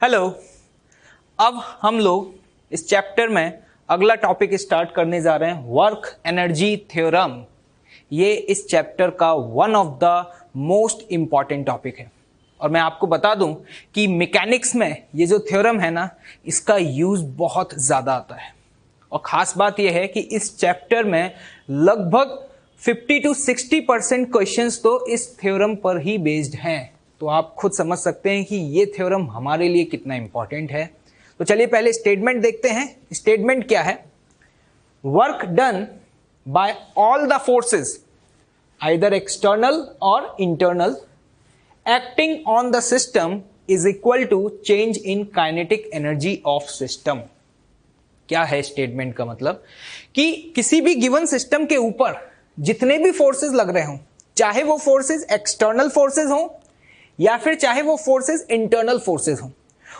Hello. अब हम लोग इस चैप्टर में अगला टॉपिक स्टार्ट करने जा रहे हैं, वर्क एनर्जी थ्योरम। ये इस चैप्टर का one of the most important topic है और मैं आपको बता दूं कि मैकेनिक्स में ये जो थ्योरम है ना, इसका यूज बहुत ज़्यादा आता है। और ख़ास बात यह है कि इस चैप्टर में लगभग 50 to 60% क्वेश्चंस तो इस थ्योरम पर ही बेस्ड हैं। तो आप खुद समझ सकते हैं कि ये थ्योरम हमारे लिए कितना इंपॉर्टेंट है। तो चलिए पहले स्टेटमेंट देखते हैं। स्टेटमेंट क्या है? Work done by all the forces either external और internal acting on the system is equal to change in kinetic energy of system. क्या है स्टेटमेंट का मतलब? कि किसी भी गिवन सिस्टम के ऊपर जितने भी फोर्सेस लग रहे हों, चाहे वो फोर्सेस एक्सटर्नल फोर्सेस हों या फिर चाहे वो फोर्सेस इंटरनल फोर्सेस हों,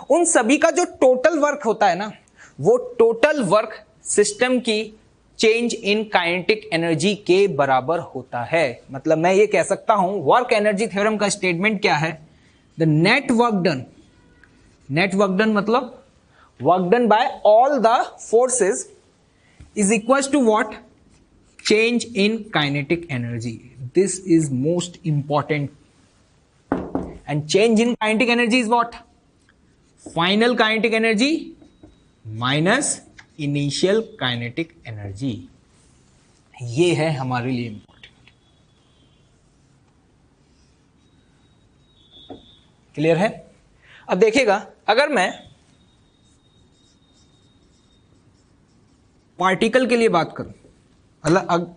उन सभी का जो टोटल वर्क होता है ना, वो टोटल वर्क सिस्टम की चेंज इन काइनेटिक एनर्जी के बराबर होता है। मतलब मैं ये कह सकता हूं, वर्क एनर्जी थ्योरम का स्टेटमेंट क्या है? द नेट वर्क डन मतलब work done by all the forces is equal to what? Change in kinetic energy. This is most important. And change in kinetic energy is what? Final kinetic energy minus initial kinetic energy. ये है हमारे लिए important. Clear है? अब देखिएगा, अगर मैं particle के लिए बात करूं, मतलब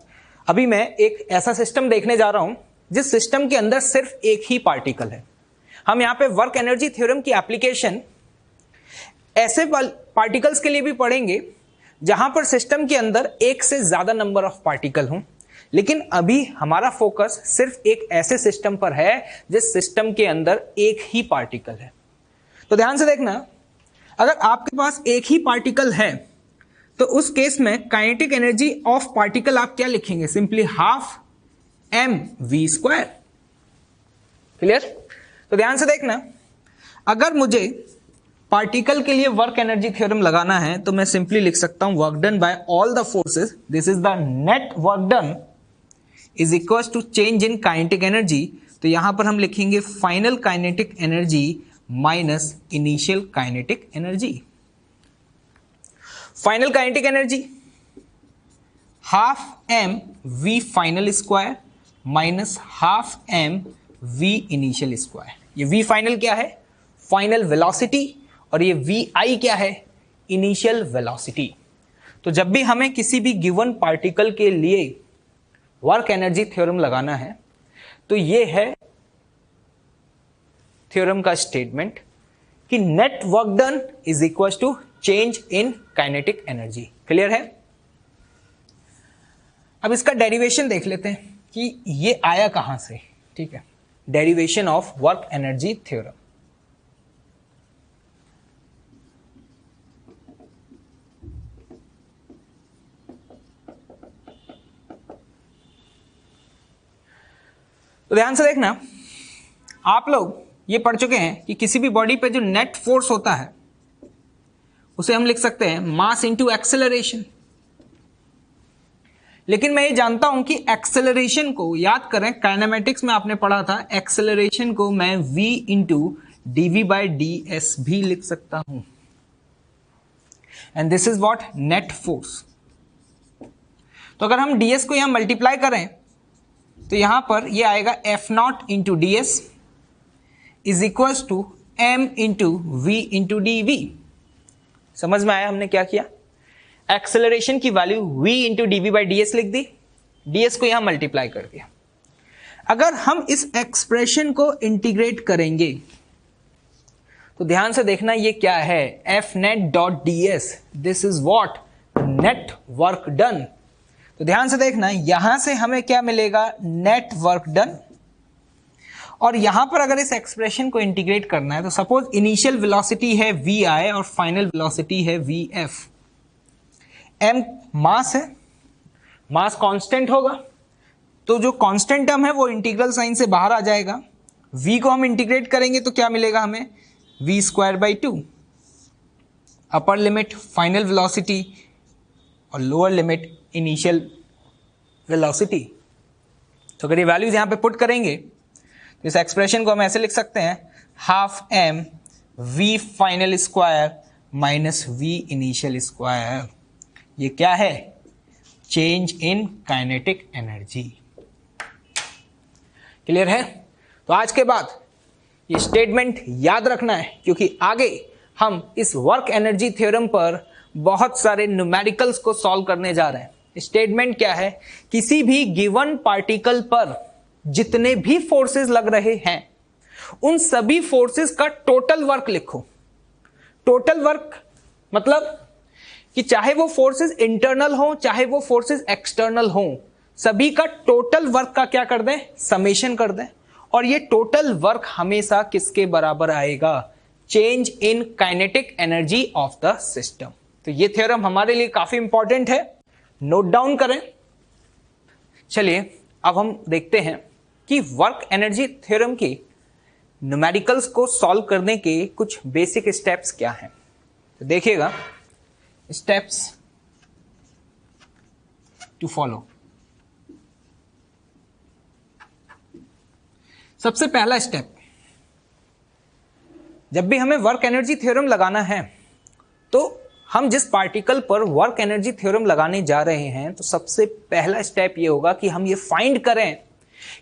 अभी मैं एक ऐसा सिस्टम देखने जा रहा हूं जिस सिस्टम के अंदर सिर्फ एक ही पार्टिकल है। हम यहां पे वर्क एनर्जी थ्योरम की एप्लीकेशन ऐसे पार्टिकल्स के लिए भी पढ़ेंगे जहां पर सिस्टम के अंदर एक से ज्यादा नंबर ऑफ पार्टिकल हों, लेकिन अभी हमारा फोकस सिर्फ एक ऐसे सिस्टम पर है जिस सिस्टम के अंदर एक ही पार्टिकल है। तो ध्यान से देखना, अगर आपके पास एक ही पार्टिकल है तो उस केस में काइनेटिक एनर्जी ऑफ पार्टिकल आप क्या लिखेंगे? Simply half mv²। क्लियर? तो ध्यान से देखना, अगर मुझे पार्टिकल के लिए वर्क एनर्जी थ्योरम लगाना है तो मैं सिंपली लिख सकता हूं work done by all the forces, this is the net work done is equal to change in kinetic energy. तो यहां पर हम लिखेंगे final kinetic energy minus initial kinetic energy. Final kinetic energy half mv final square minus half mv initial square. ये v final क्या है? Final velocity. और ये vi क्या है? Initial velocity. तो जब भी हमें किसी भी गिवन पार्टिकल के लिए वर्क एनर्जी थ्योरम लगाना है तो ये है थ्योरम का स्टेटमेंट कि net work done is equal to change in kinetic energy. Clear है? अब इसका डेरिवेशन देख लेते हैं कि ये आया कहां से। ठीक है, derivation of work energy theorem. तो ध्यान से देखना, आप लोग ये पढ़ चुके हैं कि किसी भी बॉडी पे जो नेट फोर्स होता है उसे हम लिख सकते हैं मास इंटू एक्सेलरेशन। लेकिन मैं ये जानता हूं कि एक्सेलरेशन को, याद करें काइनेमेटिक्स में आपने पढ़ा था, एक्सेलरेशन को मैं v into dv by ds भी लिख सकता हूं। And this is what? Net force. तो अगर हम ds को यहां मल्टीप्लाई करें तो यहां पर ये आएगा f0 into ds is equal to m into v into dv। समझ में आया हमने क्या किया? एक्सेलरेशन की value v into D by D S लिख दी, ds को यहां मल्टीप्लाई कर दिया। अगर हम इस एक्सप्रेशन को इंटीग्रेट करेंगे तो ध्यान से देखना ये क्या है? F net dot D S, this is what? Net work done. तो ध्यान से देखना, यहां से हमें क्या मिलेगा? Net work done. और यहां पर अगर इस एक्सप्रेशन को इंटीग्रेट करना है तो सपोज इनिशियल वेलोसिटी है vi और फाइनल वेलोसिटी है vf। m मास है, मास कांस्टेंट होगा, तो जो कांस्टेंट टर्म है वो इंटीग्रल साइन से बाहर आ जाएगा। v को हम इंटीग्रेट करेंगे तो क्या मिलेगा हमें? v square by 2, upper limit final velocity और लोअर लिमिट इनिशियल वेलोसिटी। तो अगर ये वैल्यूज यहां पे पुट करेंगे तो इस एक्सप्रेशन को हम ऐसे लिख सकते हैं, half m v final square minus v initial square. ये क्या है? Change in kinetic energy. Clear है? तो आज के बाद ये स्टेटमेंट याद रखना है, क्योंकि आगे हम इस वर्क एनर्जी थ्योरम पर बहुत सारे न्यूमेरिकल्स को सॉल्व करने जा रहे हैं। स्टेटमेंट क्या है? किसी भी गिवन पार्टिकल पर जितने भी फोर्सेस लग रहे हैं उन सभी फोर्सेस का टोटल वर्क लिखो। टोटल वर्क मतलब कि चाहे वो फोर्सेस इंटरनल हो चाहे वो फोर्सेस एक्सटर्नल हो, सभी का टोटल वर्क का क्या कर दें? समेशन कर दें। और ये टोटल वर्क हमेशा किसके बराबर आएगा? Change in kinetic energy of the system. तो ये थ्योरम हमारे लिए काफी इंपॉर्टेंट है, नोट डाउन करें। चलिए अब हम देखते हैं कि वर्क एनर्जी थ्योरम के न्यूमेरिकल्स को सॉल्व करने के कुछ बेसिक स्टेप्स क्या हैं। तो देखिएगा, स्टेप्स टू फॉलो। सबसे पहला स्टेप, जब भी हमें वर्क एनर्जी थ्योरम लगाना है तो हम जिस पार्टिकल पर वर्क एनर्जी थ्योरम लगाने जा रहे हैं, तो सबसे पहला स्टेप ये होगा कि हम ये फाइंड करें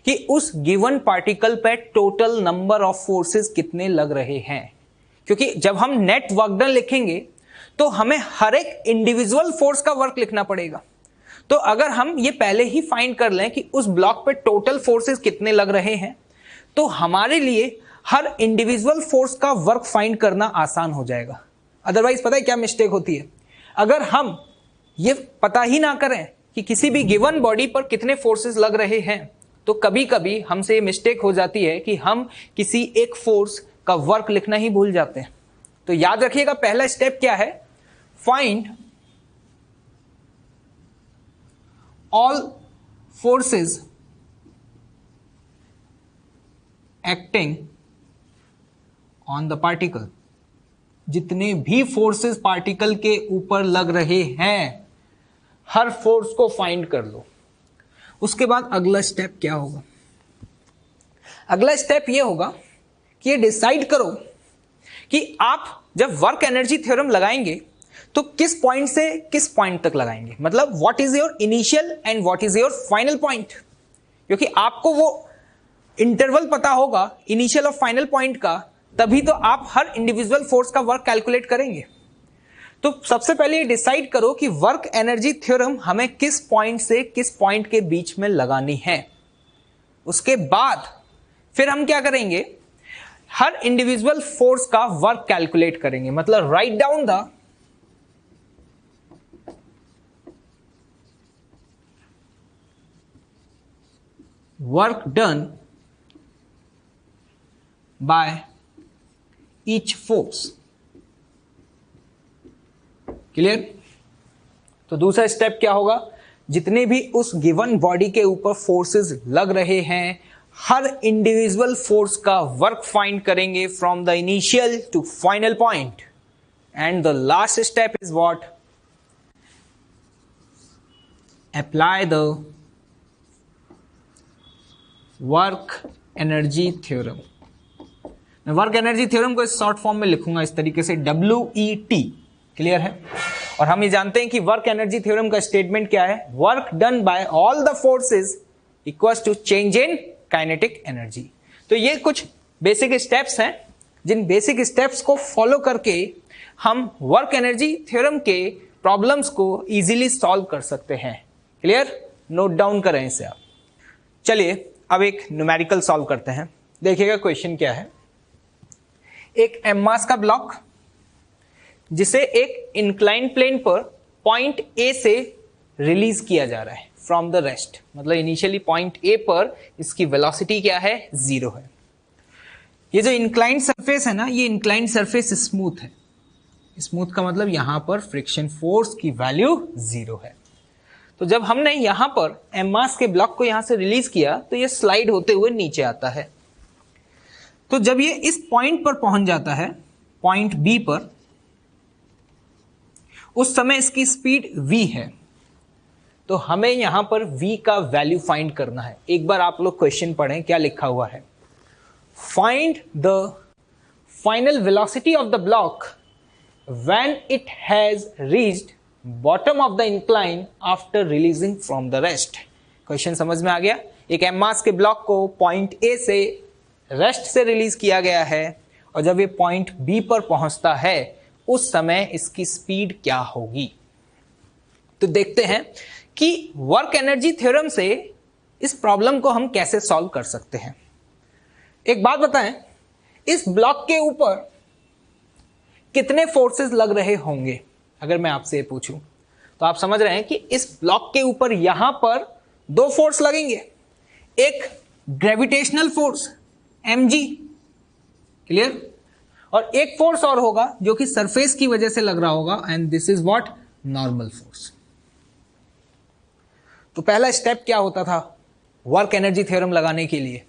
कि उस गिवन पार्टिकल पर टोटल नंबर ऑफ फोर्सेस कितने लग रहे हैं। क्योंकि जब हम नेट वर्क डन लिखेंगे तो हमें हर एक इंडिविजुअल फोर्स का वर्क लिखना पड़ेगा। तो अगर हम ये पहले ही फाइंड कर लें कि उस ब्लॉक पे टोटल फोर्सेस कितने लग रहे हैं, तो हमारे लिए हर इंडिविजुअल फोर्स का वर्क फाइंड करना आसान हो जाएगा। अदरवाइज पता है क्या मिस्टेक होती है? अगर हम ये पता ही ना करें कि किसी भी गिवन बॉडी पर कितने फोर्सेस लग रहे हैं, तो कभी कभी हमसे ये मिस्टेक हो जाती है कि हम किसी एक फोर्स का वर्क लिखना ही भूल जाते हैं। तो याद रखिएगा, पहला स्टेप क्या है? Find all forces acting on the particle. जितने भी फोर्सेस पार्टिकल के ऊपर लग रहे हैं, हर फोर्स को फाइंड कर लो। उसके बाद अगला स्टेप क्या होगा? अगला स्टेप यह होगा कि ये डिसाइड करो कि आप जब वर्क एनर्जी थ्योरम लगाएंगे तो किस पॉइंट से किस पॉइंट तक लगाएंगे। मतलब what is your initial and what is your final point. क्योंकि आपको वो इंटरवल पता होगा इनिशियल और फाइनल पॉइंट का, तभी तो आप हर इंडिविजुअल फोर्स का वर्क कैलकुलेट करेंगे। तो सबसे पहले ये डिसाइड करो कि वर्क एनर्जी थ्योरम हमें किस पॉइंट से किस पॉइंट के बीच में लगानी है। उसके बाद फिर हम क्या करेंगे? हर इंडिविजुअल फोर्स का वर्क कैलकुलेट करेंगे। मतलब write down the work done by each force. Clear? तो दूसरा स्टेप क्या होगा? जितने भी उस गिवन बॉडी के ऊपर फोर्सेस लग रहे हैं, हर इंडिविजुअल फोर्स का वर्क फाइंड करेंगे from the initial to final point. And the last step is what? Apply the work energy theorem. मैं वर्क एनर्जी थ्योरम को इस शॉर्ट फॉर्म में लिखूंगा इस तरीके से, WET। क्लियर है? और हम ये जानते हैं कि वर्क एनर्जी थ्योरम का स्टेटमेंट क्या है? Work done by all the forces equals to change in kinetic energy. तो ये कुछ बेसिक स्टेप्स हैं, जिन बेसिक स्टेप्स को फॉलो करके हम वर्क एनर्जी थ्योरम के प्रॉब्लम्स को इजीली सॉल्व कर सकते हैं। क्लियर? नोट डाउन करें इसे आप। चलिए अब एक न्यूमेरिकल सॉल्व करते हैं। देखिएगा क्वेश्चन क्या है। एक एम मास का ब्लॉक जिसे एक इंक्लाइन प्लेन पर पॉइंट ए से रिलीज किया जा रहा है फ्रॉम द रेस्ट। मतलब इनिशियली पॉइंट ए पर इसकी वेलोसिटी क्या है? 0 है। ये जो इंक्लाइंड सरफेस है ना, ये इंक्लाइंड सरफेस स्मूथ है। स्मूथ का मतलब यहां पर फ्रिक्शन फोर्स की वैल्यू 0 है। तो जब हमने यहां पर एम मास के ब्लॉक को यहां से रिलीज किया तो ये स्लाइड होते हुए नीचे आता है। तो जब ये इस पॉइंट पर पहुंच जाता है पॉइंट बी पर, उस समय इसकी स्पीड v है। तो हमें यहां पर v का वैल्यू फाइंड करना है। एक बार आप लोग क्वेश्चन पढ़ें, क्या लिखा हुआ है। Find the final velocity of the block when it has reached bottom of the incline after releasing from the rest. Question समझ में आ गया। एक m मास के ब्लॉक को पॉइंट ए से रेस्ट से रिलीज किया गया है, और जब ये पॉइंट बी पर पहुंचता है उस समय इसकी स्पीड क्या होगी। तो देखते हैं कि वर्क एनर्जी थ्योरम से इस प्रॉब्लम को हम कैसे सॉल्व कर सकते हैं। एक बात बताएं, इस ब्लॉक के ऊपर कितने फोर्सेस लग रहे होंगे। अगर मैं आपसे ये पूछूं तो आप समझ रहे हैं कि इस ब्लॉक के ऊपर यहां पर दो फोर्स लगेंगे, एक ग्रेविटेशनल फोर्स mg, क्लियर, और एक फोर्स और होगा जो कि सरफेस की वजह से लग रहा होगा, and this is what, normal force. तो पहला स्टेप क्या होता था वर्क एनर्जी थ्योरम लगाने के लिए,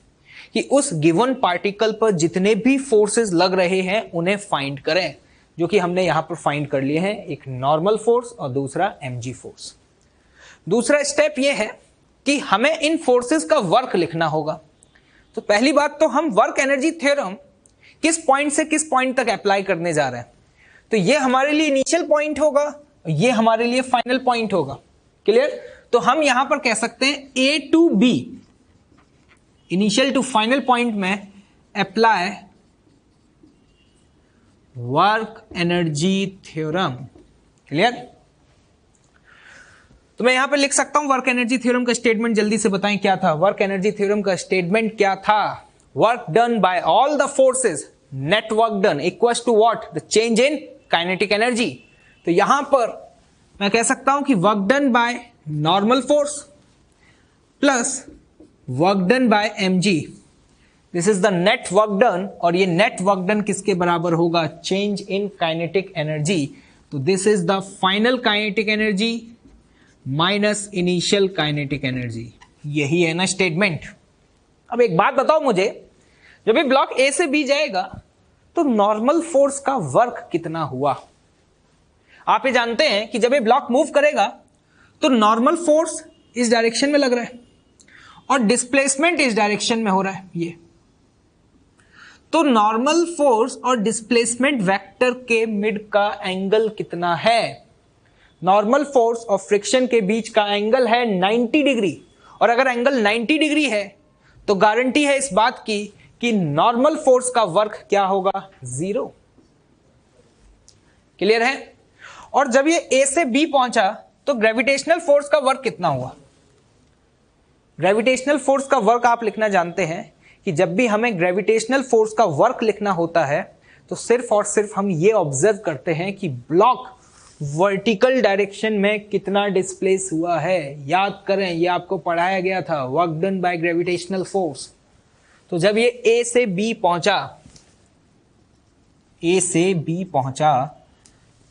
कि उस गिवन पार्टिकल पर जितने भी फोर्सेस लग रहे हैं उन्हें फाइंड करें, जो कि हमने यहां पर फाइंड कर लिए हैं, एक नॉर्मल फोर्स और दूसरा mg फोर्स। दूसरा स्टेप यह है कि हमें इन फोर्सेस का वर्क लिखना होगा। तो पहली बात तो हम वर्क एनर्जी थ्योरम किस पॉइंट से किस पॉइंट तक अप्लाई करने जा रहे हैं। तो ये हमारे लिए इनिशियल पॉइंट होगा, ये हमारे लिए फाइनल पॉइंट होगा, क्लियर। तो हम यहां पर कह सकते हैं A to B, initial to final point में apply work energy theorem, clear. तो मैं यहां पर लिख सकता हूं वर्क एनर्जी थ्योरम का स्टेटमेंट, जल्दी से बताएं क्या था। वर्क एनर्जी थ्योरम का स्टेटमेंट क्या था, work done by all the forces net work done equals to what, the change in kinetic energy. तो यहां पर मैं कह सकता हूं कि work done by normal force plus work done bye mg, this is the net work done, और ये नेट वर्क डन किसके बराबर होगा, चेंज इन काइनेटिक एनर्जी। तो this is the final kinetic energy minus initial kinetic energy. यही है ना statement. अब एक बात बताओ मुझे, जब ये ब्लॉक ए से बी जाएगा तो नॉर्मल फोर्स का वर्क कितना हुआ। आप ये जानते हैं कि जब ये ब्लॉक मूव करेगा तो नॉर्मल फोर्स इस डायरेक्शन में लग रहा है और डिस्प्लेसमेंट इस डायरेक्शन में हो रहा है। ये तो नॉर्मल फोर्स और डिस्प्लेसमेंट वेक्टर के मिड का एंगल कितना है। नॉर्मल फोर्स और फ्रिक्शन के बीच का एंगल है 90 डिग्री, और अगर एंगल 90 डिग्री है तो गारंटी है इस बात की कि नॉर्मल फोर्स का वर्क क्या होगा, 0, क्लियर है। और जब ये ए से बी पहुंचा तो ग्रेविटेशनल फोर्स का वर्क कितना हुआ। ग्रेविटेशनल फोर्स का वर्क आप लिखना जानते हैं कि जब भी हमें ग्रेविटेशनल फोर्स का वर्क लिखना होता है तो सिर्फ और सिर्फ हम ये ऑब्जर्व करते हैं कि ब्लॉक वर्टिकल डायरेक्शन में कितना डिस्प्लेस हुआ है। याद करें, ये आपको पढ़ाया गया था, work done by gravitational force. तो जब ये ए से बी पहुंचा, ए से बी पहुंचा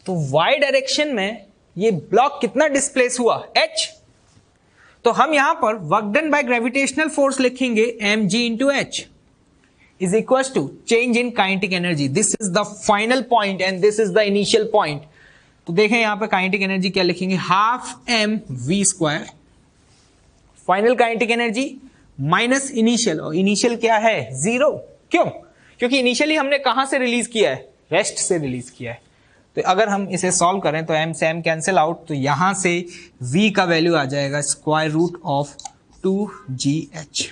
तो वाई डायरेक्शन में ये ब्लॉक कितना डिस्प्लेस हुआ, h। तो हम यहां पर work done by gravitational force लिखेंगे mg into H is equal to change in kinetic energy. This is the final point and this is the initial point. तो देखें यहां पर काइनेटिक एनर्जी क्या लिखेंगे, half M V square, final kinetic energy minus initial, और initial क्या है, 0। क्यों, क्योंकि इनिशियली हमने कहां से रिलीज किया है, रेस्ट से रिलीज किया है। तो अगर हम इसे सॉल्व करें तो m से m कैंसिल आउट, तो यहां से v का वैल्यू आ जाएगा square root of 2gh,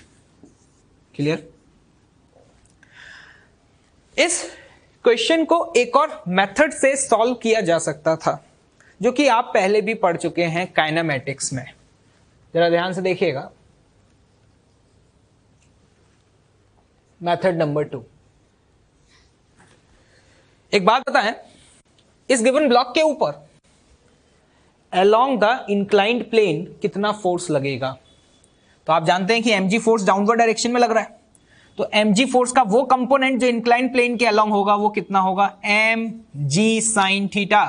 clear. इस क्वेश्चन को एक और मेथड से सॉल्व किया जा सकता था, जो कि आप पहले भी पढ़ चुके हैं काइनेमैटिक्स में। जरा ध्यान से देखिएगा, मेथड नंबर 2। एक बात बताएं, इस गिवन ब्लॉक के ऊपर अलोंग द इंक्लाइंड प्लेन कितना फोर्स लगेगा। तो आप जानते हैं कि mg फोर्स डाउनवर्ड डायरेक्शन में लग रहा है, तो mg फोर्स का वो कंपोनेंट जो इंक्लाइंड प्लेन के अलोंग होगा वो कितना होगा, mg sin थीटा,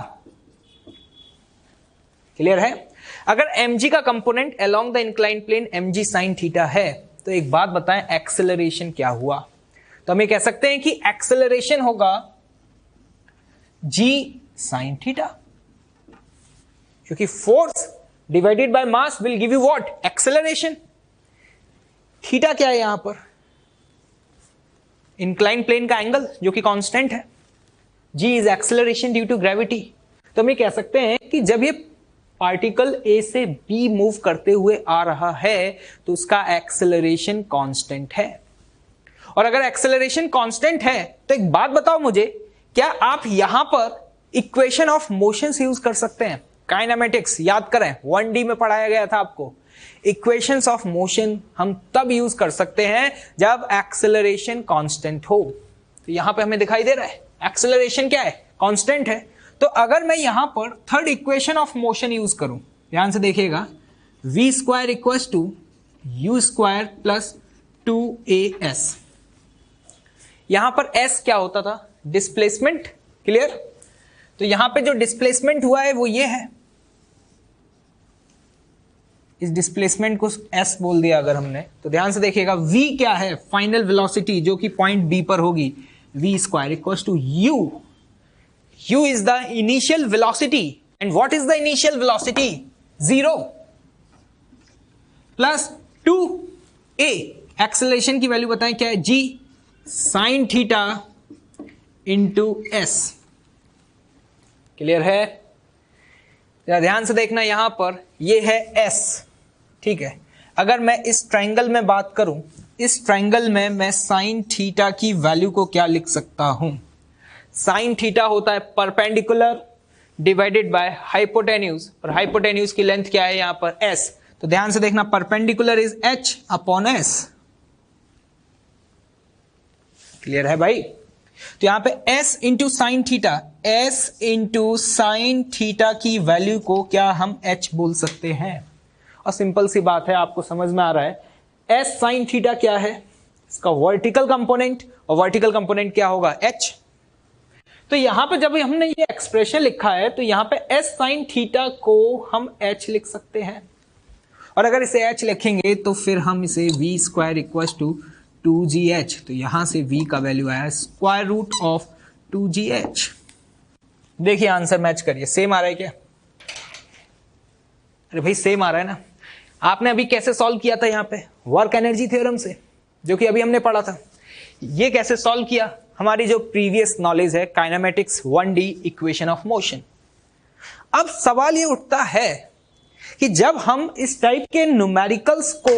क्लियर है। अगर mg का component along the inclined plane mg sin theta है तो एक बात बताएं, एक्सेलरेशन क्या हुआ। तो हम ये कह सकते हैं कि एक्सेलरेशन होगा जी साइन थीटा, क्योंकि force divided by mass will give you what, acceleration. Theta क्या है यहां पर, इंक्लाइन प्लेन का एंगल जो कि कांस्टेंट है। G is acceleration due to gravity. तो हम ये कह सकते हैं कि जब ये पार्टिकल ए से बी मूव करते हुए आ रहा है तो उसका एक्सेलरेशन कांस्टेंट है। और अगर एक्सेलरेशन कांस्टेंट है तो एक बात बताओ मुझे, क्या आप यहां पर इक्वेशन ऑफ मोशन यूज कर सकते हैं? काइनेमेटिक्स याद करें, 1D में पढ़ाया गया था आपको। इक्वेशंस ऑफ मोशन हम तब यूज कर सकते हैं जब एक्सेलरेशन कांस्टेंट हो। तो यहां पे हमें दिखाई दे रहा है एक्सेलरेशन क्या है, कांस्टेंट है। तो अगर मैं यहां पर third equation of motion use करूं, ध्यान से देखिएगा, v square equals to u square plus 2as। यहां पर s क्या होता था, डिस्प्लेसमेंट, क्लियर। तो यहां पे जो डिस्प्लेसमेंट हुआ है वो ये है, इस डिस्प्लेसमेंट को s बोल दिया अगर हमने, तो ध्यान से देखिएगा v क्या है, फाइनल वेलोसिटी जो कि पॉइंट b पर होगी, v square equals to u is the initial velocity, and what is the initial velocity? 0 plus 2a, acceleration की वैल्यू बताएं क्या है, g sin theta into s। Clear है? ध्यान से देखना, यहां पर ये है s, ठीक है। अगर मैं इस ट्रायंगल में बात करूं, इस ट्रायंगल में मैं sin थीटा की वैल्यू को क्या लिख सकता हूं, साइन थीटा होता है परपेंडिकुलर डिवाइडेड बाय हाइपोटेन्यूज, और हाइपोटेन्यूज की लेंथ क्या है यहां पर s। तो ध्यान से देखना, perpendicular is h upon s। Clear है भाई? तो यहां पे s into sine theta, s into sine theta की वैल्यू को क्या हम h बोल सकते हैं। और सिंपल सी बात है, आपको समझ में आ रहा है, s साइन थीटा क्या है, इसका वर्टिकल कंपोनेंट, और वर्टिकल कंपोनेंट क्या होगा, h। तो यहां पे जब हमने ये एक्सप्रेशन लिखा है तो यहां पे s साइन थीटा को हम h लिख सकते हैं, और अगर इसे h लिखेंगे तो फिर हम इसे v square equal to 2gh, तो यहां से v का वैल्यू आया स्क्वायर रूट ऑफ 2gh। देखिए आंसर मैच करिए, सेम आ रहा है क्या? अरे भाई सेम आ रहा है ना। आपने अभी कैसे सॉल्व किया था यहां पे, वर्क एनर्जी थ्योरम से, जो कि अभी हमने पढ़ा था। ये कैसे सॉल्व किया, हमारी जो प्रीवियस नॉलेज है kinematics 1D equation of motion. अब सवाल ये उठता है कि जब हम इस टाइप के न्यूमेरिकल्स को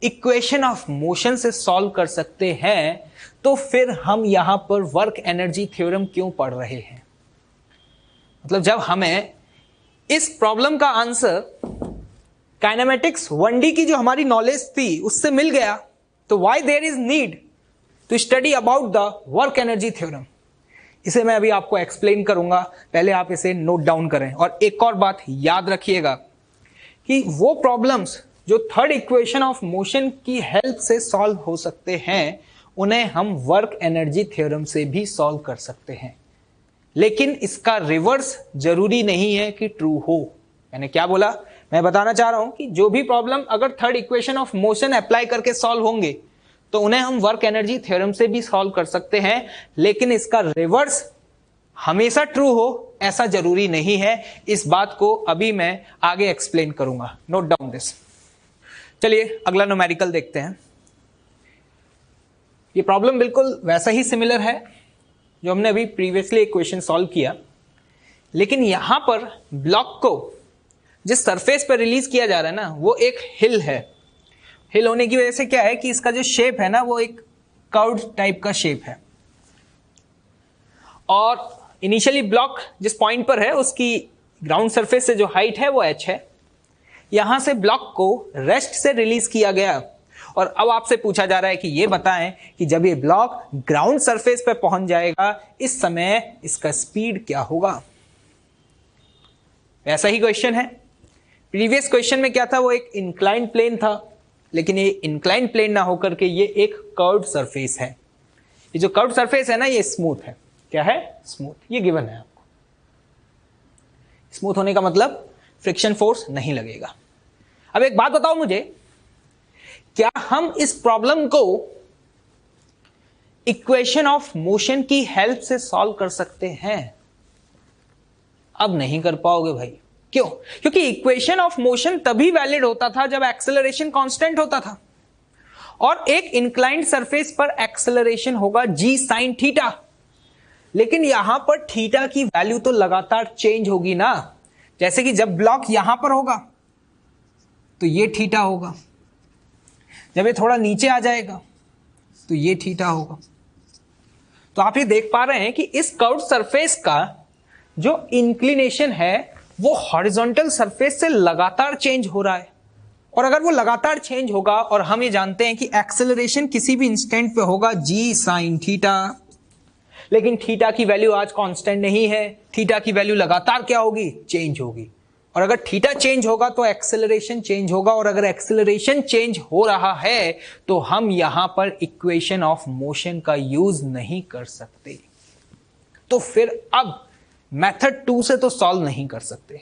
इक्वेशन ऑफ मोशन से सॉल्व कर सकते हैं तो फिर हम यहां पर वर्क एनर्जी थ्योरम क्यों पढ़ रहे हैं। मतलब जब हमें इस प्रॉब्लम का आंसर काइनेमेटिक्स 1D की जो हमारी नॉलेज थी उससे मिल गया, तो why there is need to study about the work energy theorem. इसे मैं अभी आपको एक्सप्लेन करूंगा, पहले आप इसे नोट डाउन करें। और एक और बात याद रखिएगा कि वो प्रॉब्लम्स जो थर्ड इक्वेशन ऑफ मोशन की हेल्प से सॉल्व हो सकते हैं उन्हें हम वर्क एनर्जी थ्योरम से भी सॉल्व कर सकते हैं, लेकिन इसका रिवर्स जरूरी नहीं है कि ट्रू हो। मैंने क्या बोला, मैं बताना चाह रहा हूं कि जो भी प्रॉब्लम अगर third equation of motion apply करके सॉल्व होंगे तो उन्हें हम वर्क एनर्जी थ्योरम से भी सॉल्व कर सकते हैं, लेकिन इसका रिवर्स हमेशा ट्रू हो ऐसा जरूरी नहीं है। इस बात को अभी मैं आगे एक्सप्लेन करूंगा, नोट डाउन दिस। चलिए अगला न्यूमेरिकल देखते हैं। ये प्रॉब्लम बिल्कुल वैसा ही सिमिलर है जो हमने अभी प्रीवियसली इक्वेशन सॉल्व किया, लेकिन यहां पर ब्लॉक को जिस सरफेस पर रिलीज किया जा रहा है ना वो एक हिल है। हिल होने की वजह से क्या है कि इसका जो शेप है ना वो एक कर्व्ड टाइप का शेप है, और इनिशियली ब्लॉक जिस पॉइंट पर है उसकी ग्राउंड सरफेस से जो हाइट है वो h है। यहां से ब्लॉक को रेस्ट से रिलीज किया गया, और अब आपसे पूछा जा रहा है कि ये बताएं कि जब ये ब्लॉक ग्राउंड सरफेस पर पहुंच जाएगा इस समय इसका स्पीड क्या होगा। ऐसा ही क्वेश्चन है। प्रीवियस क्वेश्चन में क्या था, वो एक इंक्लाइंड प्लेन था, लेकिन ये इंक्लाइंड प्लेन ना होकर के ये एक कर्व्ड सरफेस है। ये जो कर्व्ड सरफेस है ना ये स्मूथ है। क्या है, स्मूथ, ये गिवन है आपको। स्मूथ होने का मतलब फ्रिक्शन फोर्स नहीं लगेगा। अब एक बात बताओ मुझे, क्या हम इस प्रॉब्लम को इक्वेशन ऑफ मोशन की हेल्प से सॉल्व कर सकते हैं? अब नहीं कर पाओगे भाई। क्यों? क्योंकि इक्वेशन ऑफ मोशन तभी वैलिड होता था जब एक्सेलरेशन कांस्टेंट होता था, और एक इंक्लाइंड सरफेस पर एक्सेलरेशन होगा g sin थीटा। लेकिन यहां पर थीटा की वैल्यू तो लगातार चेंज होगी ना। जैसे कि जब ब्लॉक यहां पर होगा तो ये थीटा होगा, जब ये थोड़ा नीचे आ जाएगा तो ये थीटा होगा। तो आप ये देख पा रहे हैं कि इस कर्व्ड सरफेस का जो इंक्लिनेशन है वो हॉरिजॉन्टल सरफेस से लगातार चेंज हो रहा है, और अगर वो लगातार चेंज होगा, और हम ये जानते हैं कि एक्सेलरेशन किसी भी इंस्टेंट पे होगा g sin थीटा, लेकिन थीटा की वैल्यू आज कांस्टेंट नहीं है, थीटा की वैल्यू लगातार क्या होगी? चेंज होगी। और अगर थीटा चेंज होगा तो एक्सेलरेशन चेंज होगा, और अगर एक्सेलरेशन चेंज हो रहा है तो हम यहां पर इक्वेशन ऑफ मोशन का यूज नहीं कर सकते। तो फिर अब मेथड 2 से तो सॉल्व नहीं कर सकते,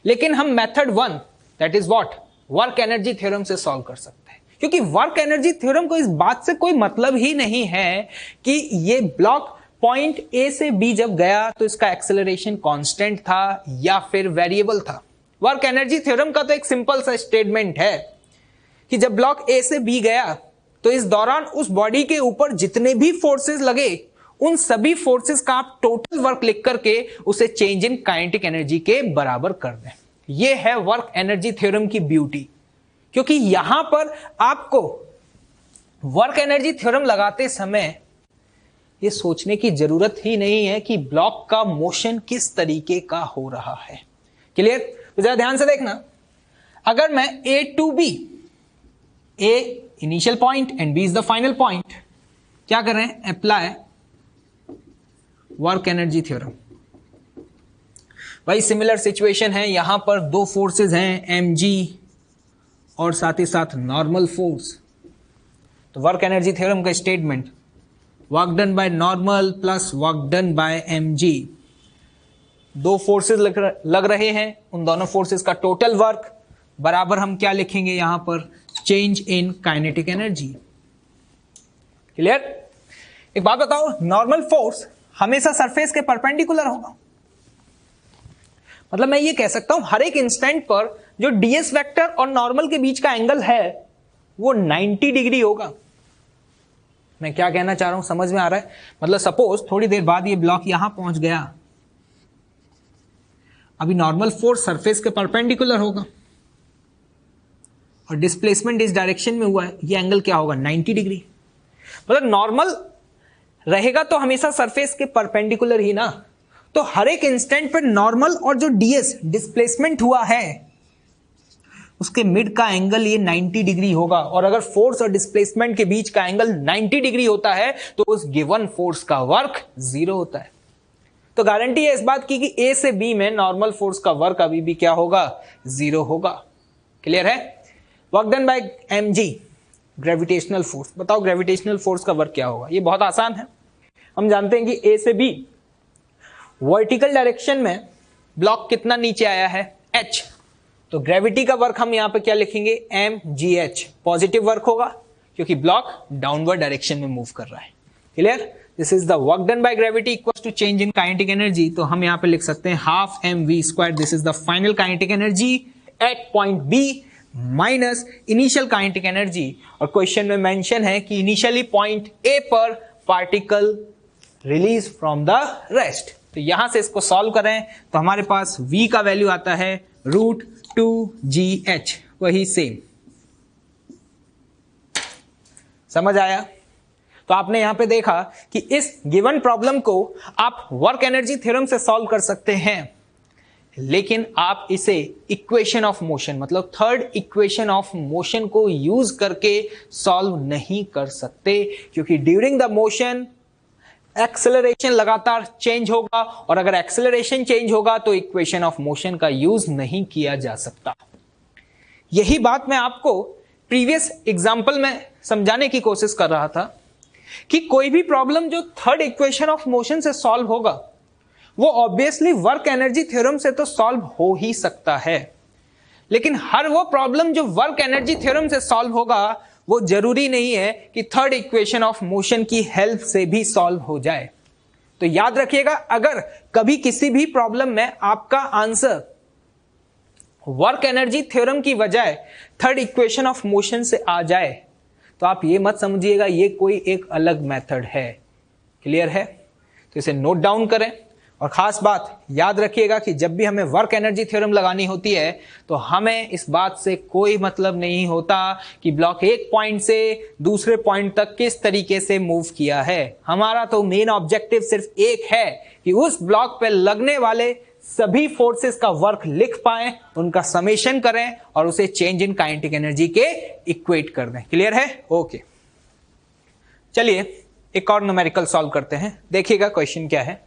लेकिन हम method 1 that is what, work energy theorem से सॉल्व कर सकते हैं। क्योंकि वर्क एनर्जी थ्योरम को इस बात से कोई मतलब ही नहीं है कि ये ब्लॉक पॉइंट ए से बी जब गया तो इसका एक्सेलरेशन कांस्टेंट था या फिर वेरिएबल था। वर्क एनर्जी थ्योरम का तो एक सिंपल सा स्टेटमेंट है कि जब ब्लॉक ए से बी गया तो इस दौरान उस बॉडी के ऊपर जितने भी फोर्सेस लगे उन सभी फोर्सेस का आप टोटल वर्क लिख करके उसे चेंज इन काइनेटिक एनर्जी के बराबर कर दें। यह है वर्क एनर्जी थ्योरम की ब्यूटी, क्योंकि यहां पर आपको वर्क एनर्जी थ्योरम लगाते समय यह सोचने की जरूरत ही नहीं है कि ब्लॉक का मोशन किस तरीके का हो रहा है। क्लियर? तो जरा ध्यान से देखना, अगर मैं A to B, A initial point and B is the final point, क्या कर रहे हैं? Apply work energy theorem. भाई सिमिलर सिचुएशन है, यहां पर दो फोर्सेस हैं mg और साथ ही साथ नॉर्मल फोर्स। तो वर्क एनर्जी थ्योरम का statement, work done by normal plus work done bye mg। दो फोर्सेस लग रहे हैं, उन दोनों फोर्सेस का टोटल वर्क बराबर हम क्या लिखेंगे यहां पर? Change in kinetic energy. Clear? एक बात बताओ, नॉर्मल फोर्स हमेशा सरफेस के परपेंडिकुलर होगा। मतलब मैं ये कह सकता हूं हर एक इंस्टेंट पर जो ds वेक्टर और नॉर्मल के बीच का एंगल है वो 90 डिग्री होगा। मैं क्या कहना चाह रहा हूं, समझ में आ रहा है? मतलब सपोज थोड़ी देर बाद ये ब्लॉक यहां पहुंच गया, अभी नॉर्मल फोर्स सरफेस के परपेंडिकुलर होगा और डिस्प्लेसमेंट इस डायरेक्शन में हुआ है, ये एंगल क्या होगा? 90 डिग्री। मतलब नॉर्मल रहेगा तो हमेशा सरफेस के परपेंडिकुलर ही ना। तो हर एक इंस्टेंट पर नॉर्मल और जो ds डिस्प्लेसमेंट हुआ है उसके मिड का एंगल ये 90 डिग्री होगा, और अगर फोर्स और डिस्प्लेसमेंट के बीच का एंगल 90 डिग्री होता है तो उस गिवन फोर्स का वर्क 0 होता है। तो गारंटी है इस बात की कि ए से बी में नॉर्मल फोर्स का वर्क अभी भी क्या होगा? 0 होगा। क्लियर है? Work done bye mg, gravitational force. बताओ ग्रेविटेशनल फोर्स का वर्क क्या होगा? ये बहुत आसान है, हम जानते हैं कि ए से बी वर्टिकल डायरेक्शन में ब्लॉक कितना नीचे आया है? h। तो ग्रेविटी का वर्क हम यहां पे क्या लिखेंगे? mgh। पॉजिटिव वर्क होगा क्योंकि ब्लॉक डाउनवर्ड डायरेक्शन में मूव कर रहा है। Clear? This is the work done by gravity equals to change in kinetic energy. तो हम यहां पे लिख सकते हैं half mv²। This is the final kinetic energy at point B minus initial kinetic energy. और क्वेश्चन में मेंशन है कि इनिशियली पॉइंट ए पर particle release from the rest. तो यहां से इसको सॉल्व करें तो हमारे पास v का वैल्यू आता है √2gh, वही सेम। समझ आया? तो आपने यहां पे देखा कि इस गिवन प्रॉब्लम को आप वर्क एनर्जी थ्योरम से सॉल्व कर सकते हैं, लेकिन आप इसे इक्वेशन ऑफ मोशन मतलब थर्ड इक्वेशन ऑफ मोशन को यूज करके सॉल्व नहीं कर सकते, क्योंकि ड्यूरिंग द मोशन एक्सेलरेशन लगातार चेंज होगा, और अगर एक्सेलरेशन चेंज होगा तो इक्वेशन ऑफ मोशन का यूज नहीं किया जा सकता। यही बात मैं आपको प्रीवियस एग्जांपल में समझाने की कोशिश कर रहा था कि कोई भी प्रॉब्लम जो थर्ड इक्वेशन ऑफ मोशन से सॉल्व होगा वो ऑब्वियसली वर्क एनर्जी थ्योरम से तो सॉल्व हो ही सकता है, लेकिन हर वो प्रॉब्लम जो वर्क एनर्जी थ्योरम से सॉल्व होगा वो जरूरी नहीं है कि थर्ड इक्वेशन ऑफ मोशन की हेल्प से भी सॉल्व हो जाए। तो याद रखिएगा, अगर कभी किसी भी प्रॉब्लम में आपका आंसर वर्क एनर्जी थ्योरम की बजाय थर्ड इक्वेशन ऑफ मोशन से आ जाए तो आप ये मत समझिएगा ये कोई एक अलग मेथड है। क्लियर है? तो इसे नोट डाउन करें और खास बात याद रखिएगा कि जब भी हमें वर्क एनर्जी थ्योरम लगानी होती है तो हमें इस बात से कोई मतलब नहीं होता कि ब्लॉक एक पॉइंट से दूसरे पॉइंट तक किस तरीके से मूव किया है। हमारा तो मेन ऑब्जेक्टिव सिर्फ एक है कि उस ब्लॉक पे लगने वाले सभी फोर्सेस का वर्क लिख पाएं, उनका समेशन करें और उसे चेंज इन काइनेटिक एनर्जी के इक्वेट कर दें। क्लियर है? ओके, चलिए एक और न्यूमेरिकल सॉल्व करते हैं। देखिएगा क्वेश्चन क्या है।